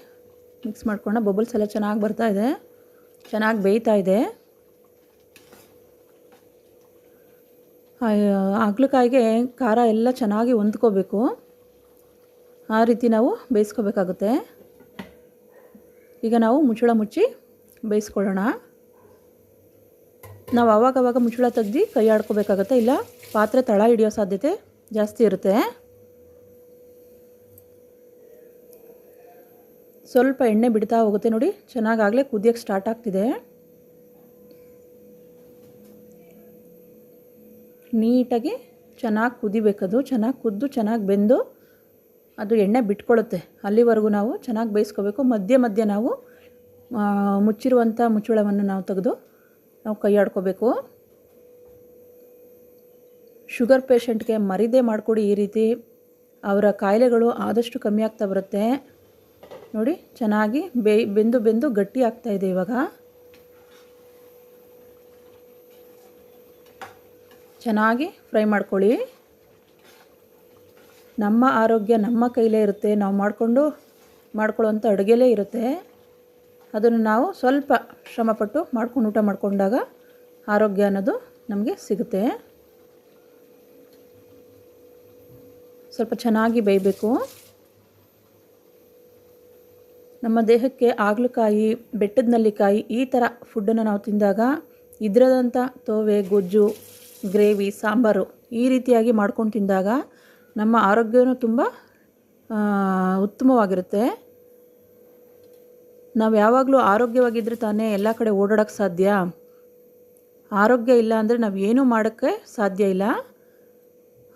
ಮಿಕ್ಸ್ ಮಾಡ್ಕೊಳ್ಳೋಣ. ಬಬಲ್ಸ್ ಎಲ್ಲ ಚೆನ್ನಾಗಿ ಬರ್ತಾ ಇದೆ, ಚೆನ್ನಾಗಿ ಬೇಯ್ತಾ ಇದೆ. ಹಾಗಲಕಾಯಿಗೆ ಖಾರ ಎಲ್ಲ ಚೆನ್ನಾಗಿ ಹೊಂದ್ಕೋಬೇಕು, ಆ ರೀತಿ ನಾವು ಬೇಯಿಸ್ಕೋಬೇಕಾಗುತ್ತೆ. ಈಗ ನಾವು ಮುಚ್ಚಳ ಮುಚ್ಚಿ ಬೇಯಿಸ್ಕೊಳ್ಳೋಣ. ನಾವು ಆವಾಗವಾಗ ಮುಚ್ಚಳ ತೆಗ್ದು ಕೈ ಆಡ್ಕೋಬೇಕಾಗುತ್ತೆ, ಇಲ್ಲ ಪಾತ್ರೆ ತಳ ಹಿಡಿಯೋ ಸಾಧ್ಯತೆ ಜಾಸ್ತಿ ಇರುತ್ತೆ. ಸ್ವಲ್ಪ ಎಣ್ಣೆ ಬಿಡ್ತಾ ಹೋಗುತ್ತೆ. ನೋಡಿ, ಚೆನ್ನಾಗಾಗಲೇ ಕುದಿಯೋಕ್ಕೆ ಸ್ಟಾರ್ಟ್ ಆಗ್ತಿದೆ. ನೀಟಾಗಿ ಚೆನ್ನಾಗಿ ಕುದಿಬೇಕದು. ಚೆನ್ನಾಗಿ ಕುದ್ದು ಚೆನ್ನಾಗಿ ಬೆಂದು ಅದು ಎಣ್ಣೆ ಬಿಟ್ಕೊಳ್ಳುತ್ತೆ. ಅಲ್ಲಿವರೆಗೂ ನಾವು ಚೆನ್ನಾಗಿ ಬೇಯಿಸ್ಕೋಬೇಕು. ಮಧ್ಯೆ ಮಧ್ಯೆ ನಾವು ಮುಚ್ಚಿರುವಂಥ ಮುಚ್ಚಳವನ್ನು ನಾವು ತೆಗೆದು ನಾವು ಕೈ ಆಡ್ಕೋಬೇಕು. ಶುಗರ್ ಪೇಷಂಟ್ಗೆ ಮರಿದೇ ಮಾಡಿಕೊಡಿ ಈ ರೀತಿ, ಅವರ ಕಾಯಿಲೆಗಳು ಆದಷ್ಟು ಕಮ್ಮಿ ಆಗ್ತಾ ಬರುತ್ತೆ. ನೋಡಿ, ಚೆನ್ನಾಗಿ ಬೆಂದು ಗಟ್ಟಿ ಆಗ್ತಾ ಇದೆ. ಇವಾಗ ಚೆನ್ನಾಗಿ ಫ್ರೈ ಮಾಡ್ಕೊಳ್ಳಿ. ನಮ್ಮ ಆರೋಗ್ಯ ನಮ್ಮ ಕೈಲೇ ಇರುತ್ತೆ. ನಾವು ಮಾಡ್ಕೊಳ್ಳೋವಂಥ ಅಡುಗೆಲೇ ಇರುತ್ತೆ. ಅದನ್ನು ನಾವು ಸ್ವಲ್ಪ ಶ್ರಮಪಟ್ಟು ಮಾಡ್ಕೊಂಡು ಊಟ ಮಾಡಿಕೊಂಡಾಗ ಆರೋಗ್ಯ ಅನ್ನೋದು ನಮಗೆ ಸಿಗುತ್ತೆ. ಸ್ವಲ್ಪ ಚೆನ್ನಾಗಿ ಬೇಯಬೇಕು. ನಮ್ಮ ದೇಹಕ್ಕೆ ಹಾಗಲಕಾಯಿ, ಬೆಟ್ಟದ ನೆಲ್ಲಿಕಾಯಿ ಈ ಥರ ಫುಡ್ಡನ್ನು ನಾವು ತಿಂದಾಗ ಇದರದಂಥ ತೋವೆ, ಗೊಜ್ಜು ಗ್ರೇವಿ, ಸಾಂಬಾರು ಈ ರೀತಿಯಾಗಿ ಮಾಡ್ಕೊಂಡು ತಿಂದಾಗ ನಮ್ಮ ಆರೋಗ್ಯವೂ ತುಂಬ ಉತ್ತಮವಾಗಿರುತ್ತೆ. ನಾವು ಯಾವಾಗಲೂ ಆರೋಗ್ಯವಾಗಿದ್ದರೆ ತಾನೇ ಎಲ್ಲ ಕಡೆ ಓಡಾಡೋಕ್ಕೆ ಸಾಧ್ಯ. ಆರೋಗ್ಯ ಇಲ್ಲ ಅಂದರೆ ನಾವು ಏನೂ ಮಾಡೋಕ್ಕೆ ಸಾಧ್ಯ ಇಲ್ಲ.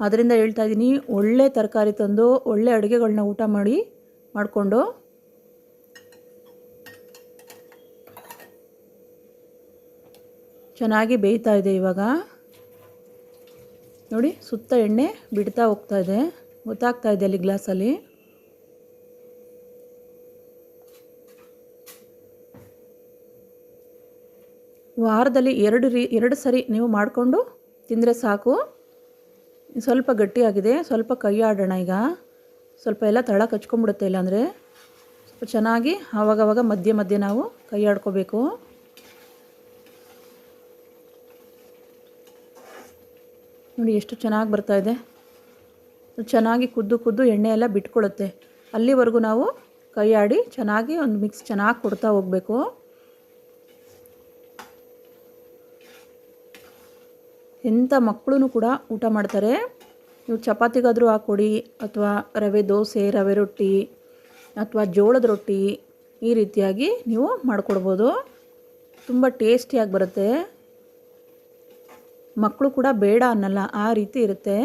ಅದರಿಂದ ಹೇಳ್ತಾ ಇದ್ದೀನಿ, ಒಳ್ಳೆ ತರಕಾರಿ ತಂದು ಒಳ್ಳೆ ಅಡುಗೆಗಳನ್ನ ಊಟ ಮಾಡಿಕೊಂಡು ಚೆನ್ನಾಗಿ ಬೇಯ್ತಾ ಇದೆ. ಇವಾಗ ನೋಡಿ, ಸುತ್ತ ಎಣ್ಣೆ ಬಿಡ್ತಾ ಹೋಗ್ತಾ ಇದೆ, ಗೊತ್ತಾಗ್ತಾ ಇದೆ ಅಲ್ಲಿ ಗ್ಲಾಸಲ್ಲಿ. ವಾರದಲ್ಲಿ ಎರಡು ಸರಿ ನೀವು ಮಾಡಿಕೊಂಡು ತಿಂದರೆ ಸಾಕು. ಸ್ವಲ್ಪ ಗಟ್ಟಿಯಾಗಿದೆ, ಸ್ವಲ್ಪ ಕೈ ಆಡೋಣ. ಈಗ ಸ್ವಲ್ಪ ಎಲ್ಲ ತಳ ಕಚ್ಕೊಂಡ್ಬಿಡುತ್ತೆ, ಇಲ್ಲಾಂದರೆ ಸ್ವಲ್ಪ ಚೆನ್ನಾಗಿ ಆವಾಗವಾಗ ಮಧ್ಯೆ ಮಧ್ಯೆ ನಾವು ಕೈ ಆಡ್ಕೋಬೇಕು. ನೋಡಿ ಎಷ್ಟು ಚೆನ್ನಾಗಿ ಬರ್ತಾಯಿದೆ. ಚೆನ್ನಾಗಿ ಕುದ್ದು ಎಣ್ಣೆ ಎಲ್ಲ ಬಿಟ್ಕೊಳ್ಳುತ್ತೆ. ಅಲ್ಲಿವರೆಗೂ ನಾವು ಕೈ ಆಡಿ ಚೆನ್ನಾಗಿ ಒಂದು ಮಿಕ್ಸ್ ಚೆನ್ನಾಗಿ ಕೊಡ್ತಾ ಹೋಗಬೇಕು. ಎಂಥ ಮಕ್ಕಳು ಕೂಡ ಊಟ ಮಾಡ್ತಾರೆ. ನೀವು ಚಪಾತಿಗಾದರೂ ಹಾಕ್ಕೊಡಿ, ಅಥವಾ ರವೆ ದೋಸೆ, ರವೆ ರೊಟ್ಟಿ ಅಥವಾ ಜೋಳದ ರೊಟ್ಟಿ ಈ ರೀತಿಯಾಗಿ ನೀವು ಮಾಡಿಕೊಡ್ಬೋದು. ತುಂಬ ಟೇಸ್ಟಿಯಾಗಿ ಬರುತ್ತೆ. ಮಕ್ಕಳು ಕೂಡ ಬೇಡ ಅನ್ನಲ್ಲ, ಆ ರೀತಿ ಇರುತ್ತೆ.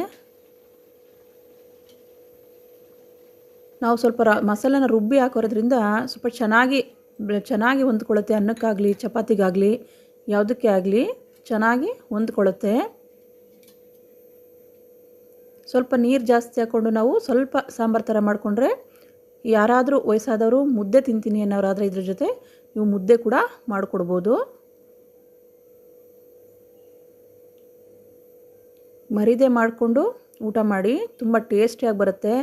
ನಾವು ಸ್ವಲ್ಪ ಮಸಾಲೆನ ರುಬ್ಬಿ ಹಾಕೋದ್ರಿಂದ ಸ್ವಲ್ಪ ಚೆನ್ನಾಗಿ ಹೊಂದ್ಕೊಳ್ಳುತ್ತೆ. ಅನ್ನಕ್ಕಾಗಲಿ ಚಪಾತಿಗಾಗಲಿ ಯಾವುದಕ್ಕೆ ಆಗಲಿ ಚೆನ್ನಾಗಿ ಹೊಂದ್ಕೊಳ್ಳುತ್ತೆ. ಸ್ವಲ್ಪ ನೀರು ಜಾಸ್ತಿ ಹಾಕ್ಕೊಂಡು ನಾವು ಸ್ವಲ್ಪ ಸಾಂಬಾರು ಥರ ಮಾಡಿಕೊಂಡ್ರೆ, ಯಾರಾದರೂ ವಯಸ್ಸಾದವರು ಮುದ್ದೆ ತಿಂತೀನಿ ಅನ್ನೋರಾದರೆ ಇದ್ರ ಜೊತೆ ನೀವು ಮುದ್ದೆ ಕೂಡ ಮಾಡಿಕೊಡ್ಬೋದು. ಮರಿದೇ ಮಾಡಿಕೊಂಡು ಊಟ ಮಾಡಿ, ತುಂಬ ಟೇಸ್ಟಿಯಾಗಿ ಬರುತ್ತೆ.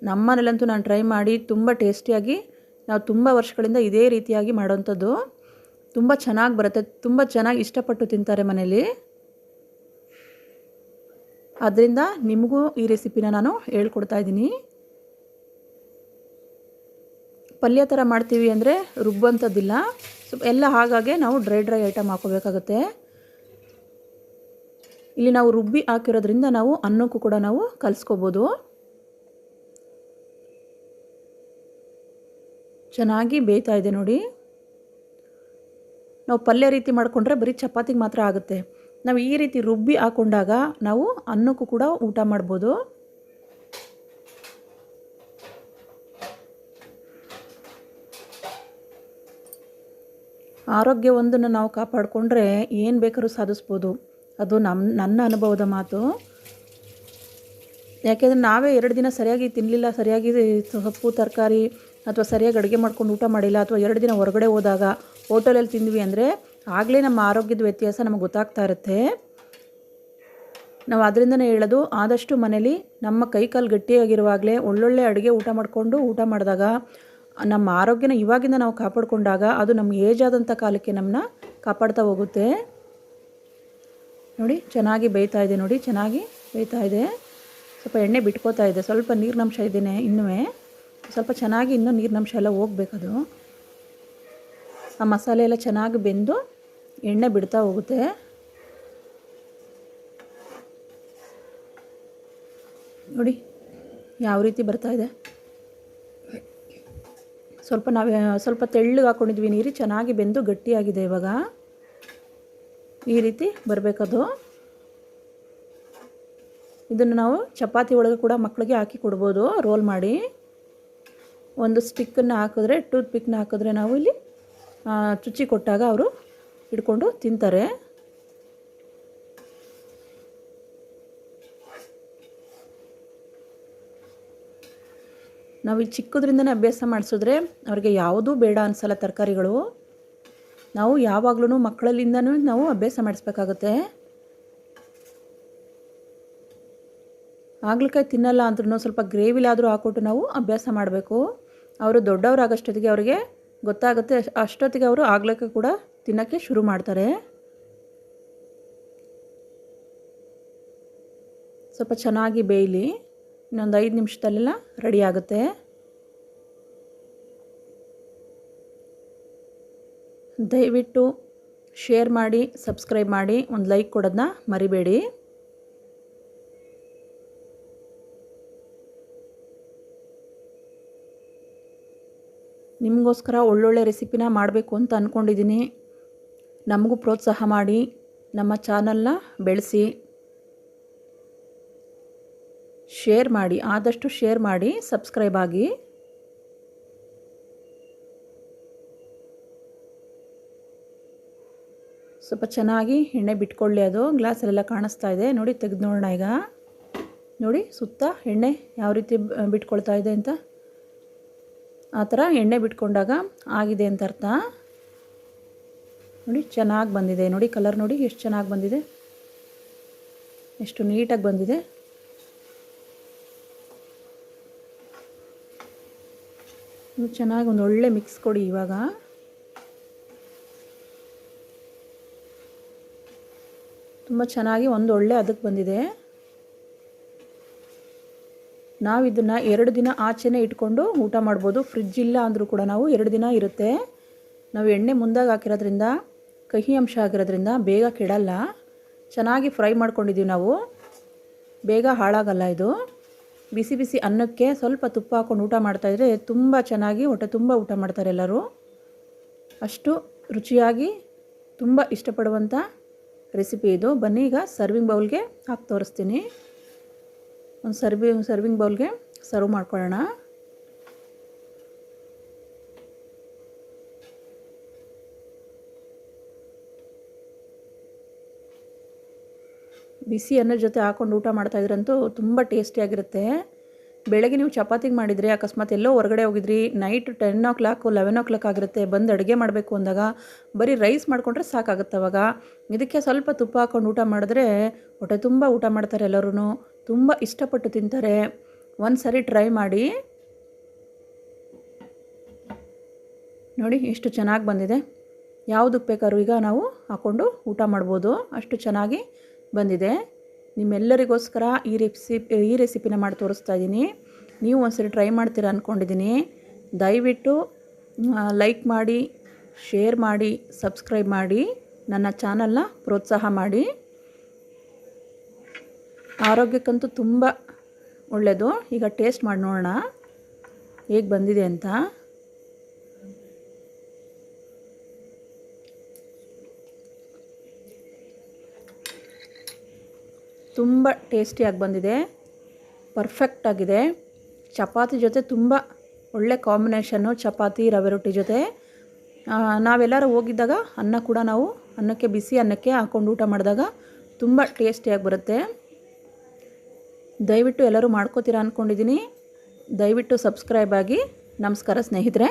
ನಮ್ಮನೇಲಂತೂ ನಾನು ಟ್ರೈ ಮಾಡಿ ತುಂಬ ಟೇಸ್ಟಿಯಾಗಿ, ನಾವು ತುಂಬ ವರ್ಷಗಳಿಂದ ಇದೇ ರೀತಿಯಾಗಿ ಮಾಡೋವಂಥದ್ದು. ತುಂಬ ಚೆನ್ನಾಗಿ ಬರುತ್ತೆ, ತುಂಬ ಚೆನ್ನಾಗಿ ಇಷ್ಟಪಟ್ಟು ತಿಂತಾರೆ ಮನೇಲಿ. ಆದ್ದರಿಂದ ನಿಮಗೂ ಈ ರೆಸಿಪಿನ ನಾನು ಹೇಳ್ಕೊಡ್ತಾ ಇದ್ದೀನಿ. ಪಲ್ಯ ಥರ ಮಾಡ್ತೀವಿ ಅಂದರೆ ರುಬ್ಬಂಥದ್ದಿಲ್ಲ, ಸ್ವಲ್ಪ ಎಲ್ಲ ಹಾಗಾಗೆ ನಾವು ಡ್ರೈ ಐಟಮ್ ಹಾಕೋಬೇಕಾಗುತ್ತೆ. ಇಲ್ಲಿ ನಾವು ರುಬ್ಬಿ ಹಾಕಿರೋದ್ರಿಂದ ನಾವು ಅನ್ನಕ್ಕೂ ಕೂಡ ನಾವು ಕಲಿಸ್ಕೋಬೋದು. ಚೆನ್ನಾಗಿ ಬೇಯ್ತಾ ಇದೆ ನೋಡಿ. ನಾವು ಪಲ್ಯ ರೀತಿ ಮಾಡಿಕೊಂಡ್ರೆ ಬರೀ ಚಪಾತಿಗೆ ಮಾತ್ರ ಆಗುತ್ತೆ. ನಾವು ಈ ರೀತಿ ರುಬ್ಬಿ ಹಾಕೊಂಡಾಗ ನಾವು ಅನ್ನಕ್ಕೂ ಕೂಡ ಊಟ ಮಾಡ್ಬೋದು. ಆರೋಗ್ಯವೊಂದನ್ನು ನಾವು ಕಾಪಾಡಿಕೊಂಡ್ರೆ ಏನು ಬೇಕಾದ್ರೂ ಸಾಧಿಸ್ಬೋದು. ಅದು ನನ್ನ ಅನುಭವದ ಮಾತು. ಯಾಕೆಂದರೆ ನಾವೇ 2 ದಿನ ಸರಿಯಾಗಿ ತಿನ್ನಲಿಲ್ಲ, ಸರಿಯಾಗಿ ಸೊಪ್ಪು ತರಕಾರಿ ಅಥವಾ ಸರಿಯಾಗಿ ಅಡುಗೆ ಮಾಡ್ಕೊಂಡು ಊಟ ಮಾಡಿಲ್ಲ, ಅಥವಾ 2 ದಿನ ಹೊರಗಡೆ ಹೋದಾಗ ಹೋಟೆಲಲ್ಲಿ ತಿಂದ್ವಿ ಅಂದರೆ ಆಗಲೇ ನಮ್ಮ ಆರೋಗ್ಯದ ವ್ಯತ್ಯಾಸ ನಮಗೆ ಗೊತ್ತಾಗ್ತಾ ಇರುತ್ತೆ. ನಾವು ಅದರಿಂದನೇ ಹೇಳೋದು, ಆದಷ್ಟು ಮನೇಲಿ ನಮ್ಮ ಕೈಕಾಲು ಗಟ್ಟಿಯಾಗಿರುವಾಗಲೇ ಒಳ್ಳೊಳ್ಳೆ ಅಡುಗೆ ಊಟ ಮಾಡಿದಾಗ ನಮ್ಮ ಆರೋಗ್ಯನ ಇವಾಗಿಂದ ನಾವು ಕಾಪಾಡಿಕೊಂಡಾಗ ಅದು ನಮ್ಮ ಏಜ್ ಆದಂಥ ಕಾಲಕ್ಕೆ ನಮ್ಮನ್ನ ಕಾಪಾಡ್ತಾ ಹೋಗುತ್ತೆ. ನೋಡಿ ಚೆನ್ನಾಗಿ ಬೇಯ್ತಾ ಇದೆ, ನೋಡಿ ಚೆನ್ನಾಗಿ ಬೇಯ್ತಾ ಇದೆ. ಸ್ವಲ್ಪ ಎಣ್ಣೆ ಬಿಟ್ಕೋತಾ ಇದೆ, ಸ್ವಲ್ಪ ನೀರಿನಂಶ ಇದ್ದೇನೆ ಇನ್ನೂ ಸ್ವಲ್ಪ ಚೆನ್ನಾಗಿ ಇನ್ನೂ ನೀರಿನಂಶ ಎಲ್ಲ ಹೋಗ್ಬೇಕದು. ಆ ಮಸಾಲೆ ಎಲ್ಲ ಚೆನ್ನಾಗಿ ಬೆಂದು ಎಣ್ಣೆ ಬಿಡ್ತಾ ಹೋಗುತ್ತೆ. ನೋಡಿ ಯಾವ ರೀತಿ ಬರ್ತಾ ಇದೆ. ಸ್ವಲ್ಪ ತೆಳ್ಳಗೆ ಹಾಕ್ಕೊಂಡಿದ್ವಿ ನೀರು, ಚೆನ್ನಾಗಿ ಬೆಂದು ಗಟ್ಟಿಯಾಗಿದೆ. ಇವಾಗ ಈ ರೀತಿ ಬರಬೇಕದು. ಇದನ್ನು ನಾವು ಚಪಾತಿ ಒಳಗೆ ಕೂಡ ಮಕ್ಕಳಿಗೆ ಹಾಕಿ ಕೊಡ್ಬೋದು, ರೋಲ್ ಮಾಡಿ. ಒಂದು ಸ್ಟಿಕ್ಕನ್ನು ಹಾಕಿದ್ರೆ, ಟೂತ್ ಪಿಕ್ನ ಹಾಕಿದ್ರೆ ನಾವು ಇಲ್ಲಿ ಚುಚ್ಚಿ ಕೊಟ್ಟಾಗ ಅವರು ಹಿಡ್ಕೊಂಡು ತಿಂತಾರೆ. ನಾವು ಈ ಚಿಕ್ಕದ್ರಿಂದನೇ ಅಭ್ಯಾಸ ಮಾಡಿಸಿದ್ರೆ ಅವ್ರಿಗೆ ಯಾವುದೂ ಬೇಡ ಅನಿಸಲ್ಲ ತರಕಾರಿಗಳು. ನಾವು ಯಾವಾಗಲೂ ಮಕ್ಕಳಲ್ಲಿಂದನೂ ನಾವು ಅಭ್ಯಾಸ ಮಾಡಿಸ್ಬೇಕಾಗುತ್ತೆ. ಹಾಗಲಕಾಯಿ ತಿನ್ನಲ್ಲ ಅಂದ್ರೂ ಸ್ವಲ್ಪ ಗ್ರೇವಿಲಾದರೂ ಹಾಕ್ಕೊಟ್ಟು ನಾವು ಅಭ್ಯಾಸ ಮಾಡಬೇಕು. ಅವರು ದೊಡ್ಡವರಾಗಷ್ಟೊತ್ತಿಗೆ ಅವರಿಗೆ ಗೊತ್ತಾಗುತ್ತೆ, ಅಷ್ಟೊತ್ತಿಗೆ ಅವರು ಹಾಗಲಕಾಯಿ ಕೂಡ ತಿನ್ನೋಕ್ಕೆ ಶುರು ಮಾಡ್ತಾರೆ. ಸ್ವಲ್ಪ ಚೆನ್ನಾಗಿ ಬೇಯಲಿ, ಇನ್ನೊಂದು 5 ನಿಮಿಷದಲ್ಲೆಲ್ಲ ರೆಡಿ ಆಗುತ್ತೆ. ದಯವಿಟ್ಟು ಶೇರ್ ಮಾಡಿ, ಸಬ್ಸ್ಕ್ರೈಬ್ ಮಾಡಿ, ಒಂದು ಲೈಕ್ ಕೊಡೋದನ್ನ ಮರಿಬೇಡಿ. ನಿಮಗೋಸ್ಕರ ಒಳ್ಳೊಳ್ಳೆ ರೆಸಿಪಿನ ಮಾಡಬೇಕು ಅಂತ ಅಂದ್ಕೊಂಡಿದ್ದೀನಿ. ನಮಗೂ ಪ್ರೋತ್ಸಾಹ ಮಾಡಿ, ನಮ್ಮ ಚಾನಲ್ನ ಬೆಳೆಸಿ, ಶೇರ್ ಮಾಡಿ, ಆದಷ್ಟು ಶೇರ್ ಮಾಡಿ, ಸಬ್ಸ್ಕ್ರೈಬ್ ಆಗಿ. ಸ್ವಲ್ಪ ಚೆನ್ನಾಗಿ ಎಣ್ಣೆ ಬಿಟ್ಕೊಳ್ಳಿ. ಅದು ಗ್ಲಾಸಲ್ಲೆಲ್ಲ ಕಾಣಿಸ್ತಾ ಇದೆ ನೋಡಿ, ತೆಗೆದು ನೋಡೋಣ. ಈಗ ನೋಡಿ ಸುತ್ತ ಎಣ್ಣೆ ಯಾವ ರೀತಿ ಬಿಟ್ಕೊಳ್ತಾ ಇದೆ ಅಂತ. ಆ ಥರ ಎಣ್ಣೆ ಬಿಟ್ಕೊಂಡಾಗ ಆಗಿದೆ ಅಂತ ಅರ್ಥ. ನೋಡಿ ಚೆನ್ನಾಗಿ ಬಂದಿದೆ. ನೋಡಿ ಕಲರ್ ನೋಡಿ ಎಷ್ಟು ಚೆನ್ನಾಗಿ ಬಂದಿದೆ, ಎಷ್ಟು ನೀಟಾಗಿ ಬಂದಿದೆ. ಚೆನ್ನಾಗಿ ಒಂದು ಒಳ್ಳೆ ಮಿಕ್ಸ್ ಕೊಡಿ. ಇವಾಗ ತುಂಬ ಚೆನ್ನಾಗಿ ಒಂದು ಒಳ್ಳೆ ಅದಕ್ಕೆ ಬಂದಿದೆ. ನಾವು ಇದನ್ನು 2 ದಿನ ಆಚೆನೇ ಇಟ್ಕೊಂಡು ಊಟ ಮಾಡ್ಬೋದು. ಫ್ರಿಡ್ಜ್ ಇಲ್ಲ ಅಂದರೂ ಕೂಡ ನಾವು 2 ದಿನ ಇರುತ್ತೆ. ನಾವು ಎಣ್ಣೆ ಮುಂದಾಗಿ ಹಾಕಿರೋದ್ರಿಂದ, ಕಹಿ ಅಂಶ ಆಗಿರೋದ್ರಿಂದ ಬೇಗ ಕೆಡಲ್ಲ. ಚೆನ್ನಾಗಿ ಫ್ರೈ ಮಾಡ್ಕೊಂಡಿದ್ದೀವಿ ನಾವು, ಬೇಗ ಹಾಳಾಗಲ್ಲ ಇದು. ಬಿಸಿ ಬಿಸಿ ಅನ್ನಕ್ಕೆ ಸ್ವಲ್ಪ ತುಪ್ಪ ಹಾಕ್ಕೊಂಡು ಊಟ ಮಾಡ್ತಾಯಿದ್ರೆ ತುಂಬ ಚೆನ್ನಾಗಿ ಹೊಟ್ಟೆ ತುಂಬ ಊಟ ಮಾಡ್ತಾರೆ ಎಲ್ಲರೂ. ಅಷ್ಟು ರುಚಿಯಾಗಿ ತುಂಬ ಇಷ್ಟಪಡುವಂಥ ರೆಸಿಪಿ ಇದು. ಬನ್ನಿ ಈಗ ಸರ್ವಿಂಗ್ ಬೌಲ್ಗೆ ಹಾಕಿ ತೋರಿಸ್ತೀನಿ. ಒಂದು ಸರ್ವಿಂಗ್ ಬೌಲ್ಗೆ ಸರ್ವ್ ಮಾಡ್ಕೊಳ್ಳೋಣ. ಬಿಸಿ ಅನ್ನದ ಜೊತೆ ಹಾಕ್ಕೊಂಡು ಊಟ ಮಾಡ್ತಾಯಿದ್ರಂತೂ ತುಂಬ ಟೇಸ್ಟಿಯಾಗಿರುತ್ತೆ. ಬೆಳಗ್ಗೆ ನೀವು ಚಪಾತಿಗೆ ಮಾಡಿದರೆ, ಅಕಸ್ಮಾತ್ ಎಲ್ಲೋ ಹೊರಗಡೆ ಹೋಗಿದ್ರಿ, ನೈಟ್ 10 o'clock 11 o'clock ಆಗಿರುತ್ತೆ, ಬಂದು ಅಡುಗೆ ಮಾಡಬೇಕು ಅಂದಾಗ ಬರೀ ರೈಸ್ ಮಾಡಿಕೊಂಡ್ರೆ ಸಾಕಾಗುತ್ತೆ. ಅವಾಗ ಇದಕ್ಕೆ ಸ್ವಲ್ಪ ತುಪ್ಪ ಹಾಕ್ಕೊಂಡು ಊಟ ಮಾಡಿದ್ರೆ ಹೊಟ್ಟೆ ತುಂಬ ಊಟ ಮಾಡ್ತಾರೆ ಎಲ್ಲರೂ, ತುಂಬ ಇಷ್ಟಪಟ್ಟು ತಿಂತಾರೆ. ಒಂದು ಸರಿ ಟ್ರೈ ಮಾಡಿ ನೋಡಿ ಎಷ್ಟು ಚೆನ್ನಾಗಿ ಬಂದಿದೆ. ಯಾವುದಕ್ಕೆ ಬೇಕಾದ್ರೂ ಈಗ ನಾವು ಹಾಕ್ಕೊಂಡು ಊಟ ಮಾಡ್ಬೋದು, ಅಷ್ಟು ಚೆನ್ನಾಗಿ ಬಂದಿದೆ. ನಿಮ್ಮೆಲ್ಲರಿಗೋಸ್ಕರ ಈ ರೆಸಿಪಿನ ಮಾಡಿ ತೋರಿಸ್ತಾ ಇದ್ದೀನಿ. ನೀವು ಒಂದ್ಸರಿ ಟ್ರೈ ಮಾಡ್ತೀರಾ ಅಂದ್ಕೊಂಡಿದ್ದೀನಿ. ದಯವಿಟ್ಟು ಲೈಕ್ ಮಾಡಿ, ಶೇರ್ ಮಾಡಿ, ಸಬ್ಸ್ಕ್ರೈಬ್ ಮಾಡಿ, ನನ್ನ ಚಾನಲ್ನ ಪ್ರೋತ್ಸಾಹ ಮಾಡಿ. ಆರೋಗ್ಯಕ್ಕಂತೂ ತುಂಬ ಒಳ್ಳೆಯದು. ಈಗ ಟೇಸ್ಟ್ ಮಾಡಿ ನೋಡೋಣ ಹೇಗೆ ಬಂದಿದೆ ಅಂತ. ತುಂಬ ಟೇಸ್ಟಿಯಾಗಿ ಬಂದಿದೆ, ಪರ್ಫೆಕ್ಟಾಗಿದೆ. ಚಪಾತಿ ಜೊತೆ ತುಂಬ ಒಳ್ಳೆ ಕಾಂಬಿನೇಷನ್ನು, ಚಪಾತಿ ರವೆ ರೊಟ್ಟಿ ಜೊತೆ. ನಾವೆಲ್ಲರೂ ಹೋಗಿದ್ದಾಗ ಅನ್ನ ಕೂಡ ನಾವು ಅನ್ನಕ್ಕೆ, ಬಿಸಿ ಅನ್ನಕ್ಕೆ ಹಾಕ್ಕೊಂಡು ಊಟ ಮಾಡಿದಾಗ ತುಂಬ ಟೇಸ್ಟಿಯಾಗಿ ಬರುತ್ತೆ. ದಯವಿಟ್ಟು ಎಲ್ಲರೂ ಮಾಡ್ಕೋತೀರಾ ಅಂದ್ಕೊಂಡಿದ್ದೀನಿ. ದಯವಿಟ್ಟು ಸಬ್ಸ್ಕ್ರೈಬ್ ಆಗಿ. ನಮಸ್ಕಾರ ಸ್ನೇಹಿತರೆ.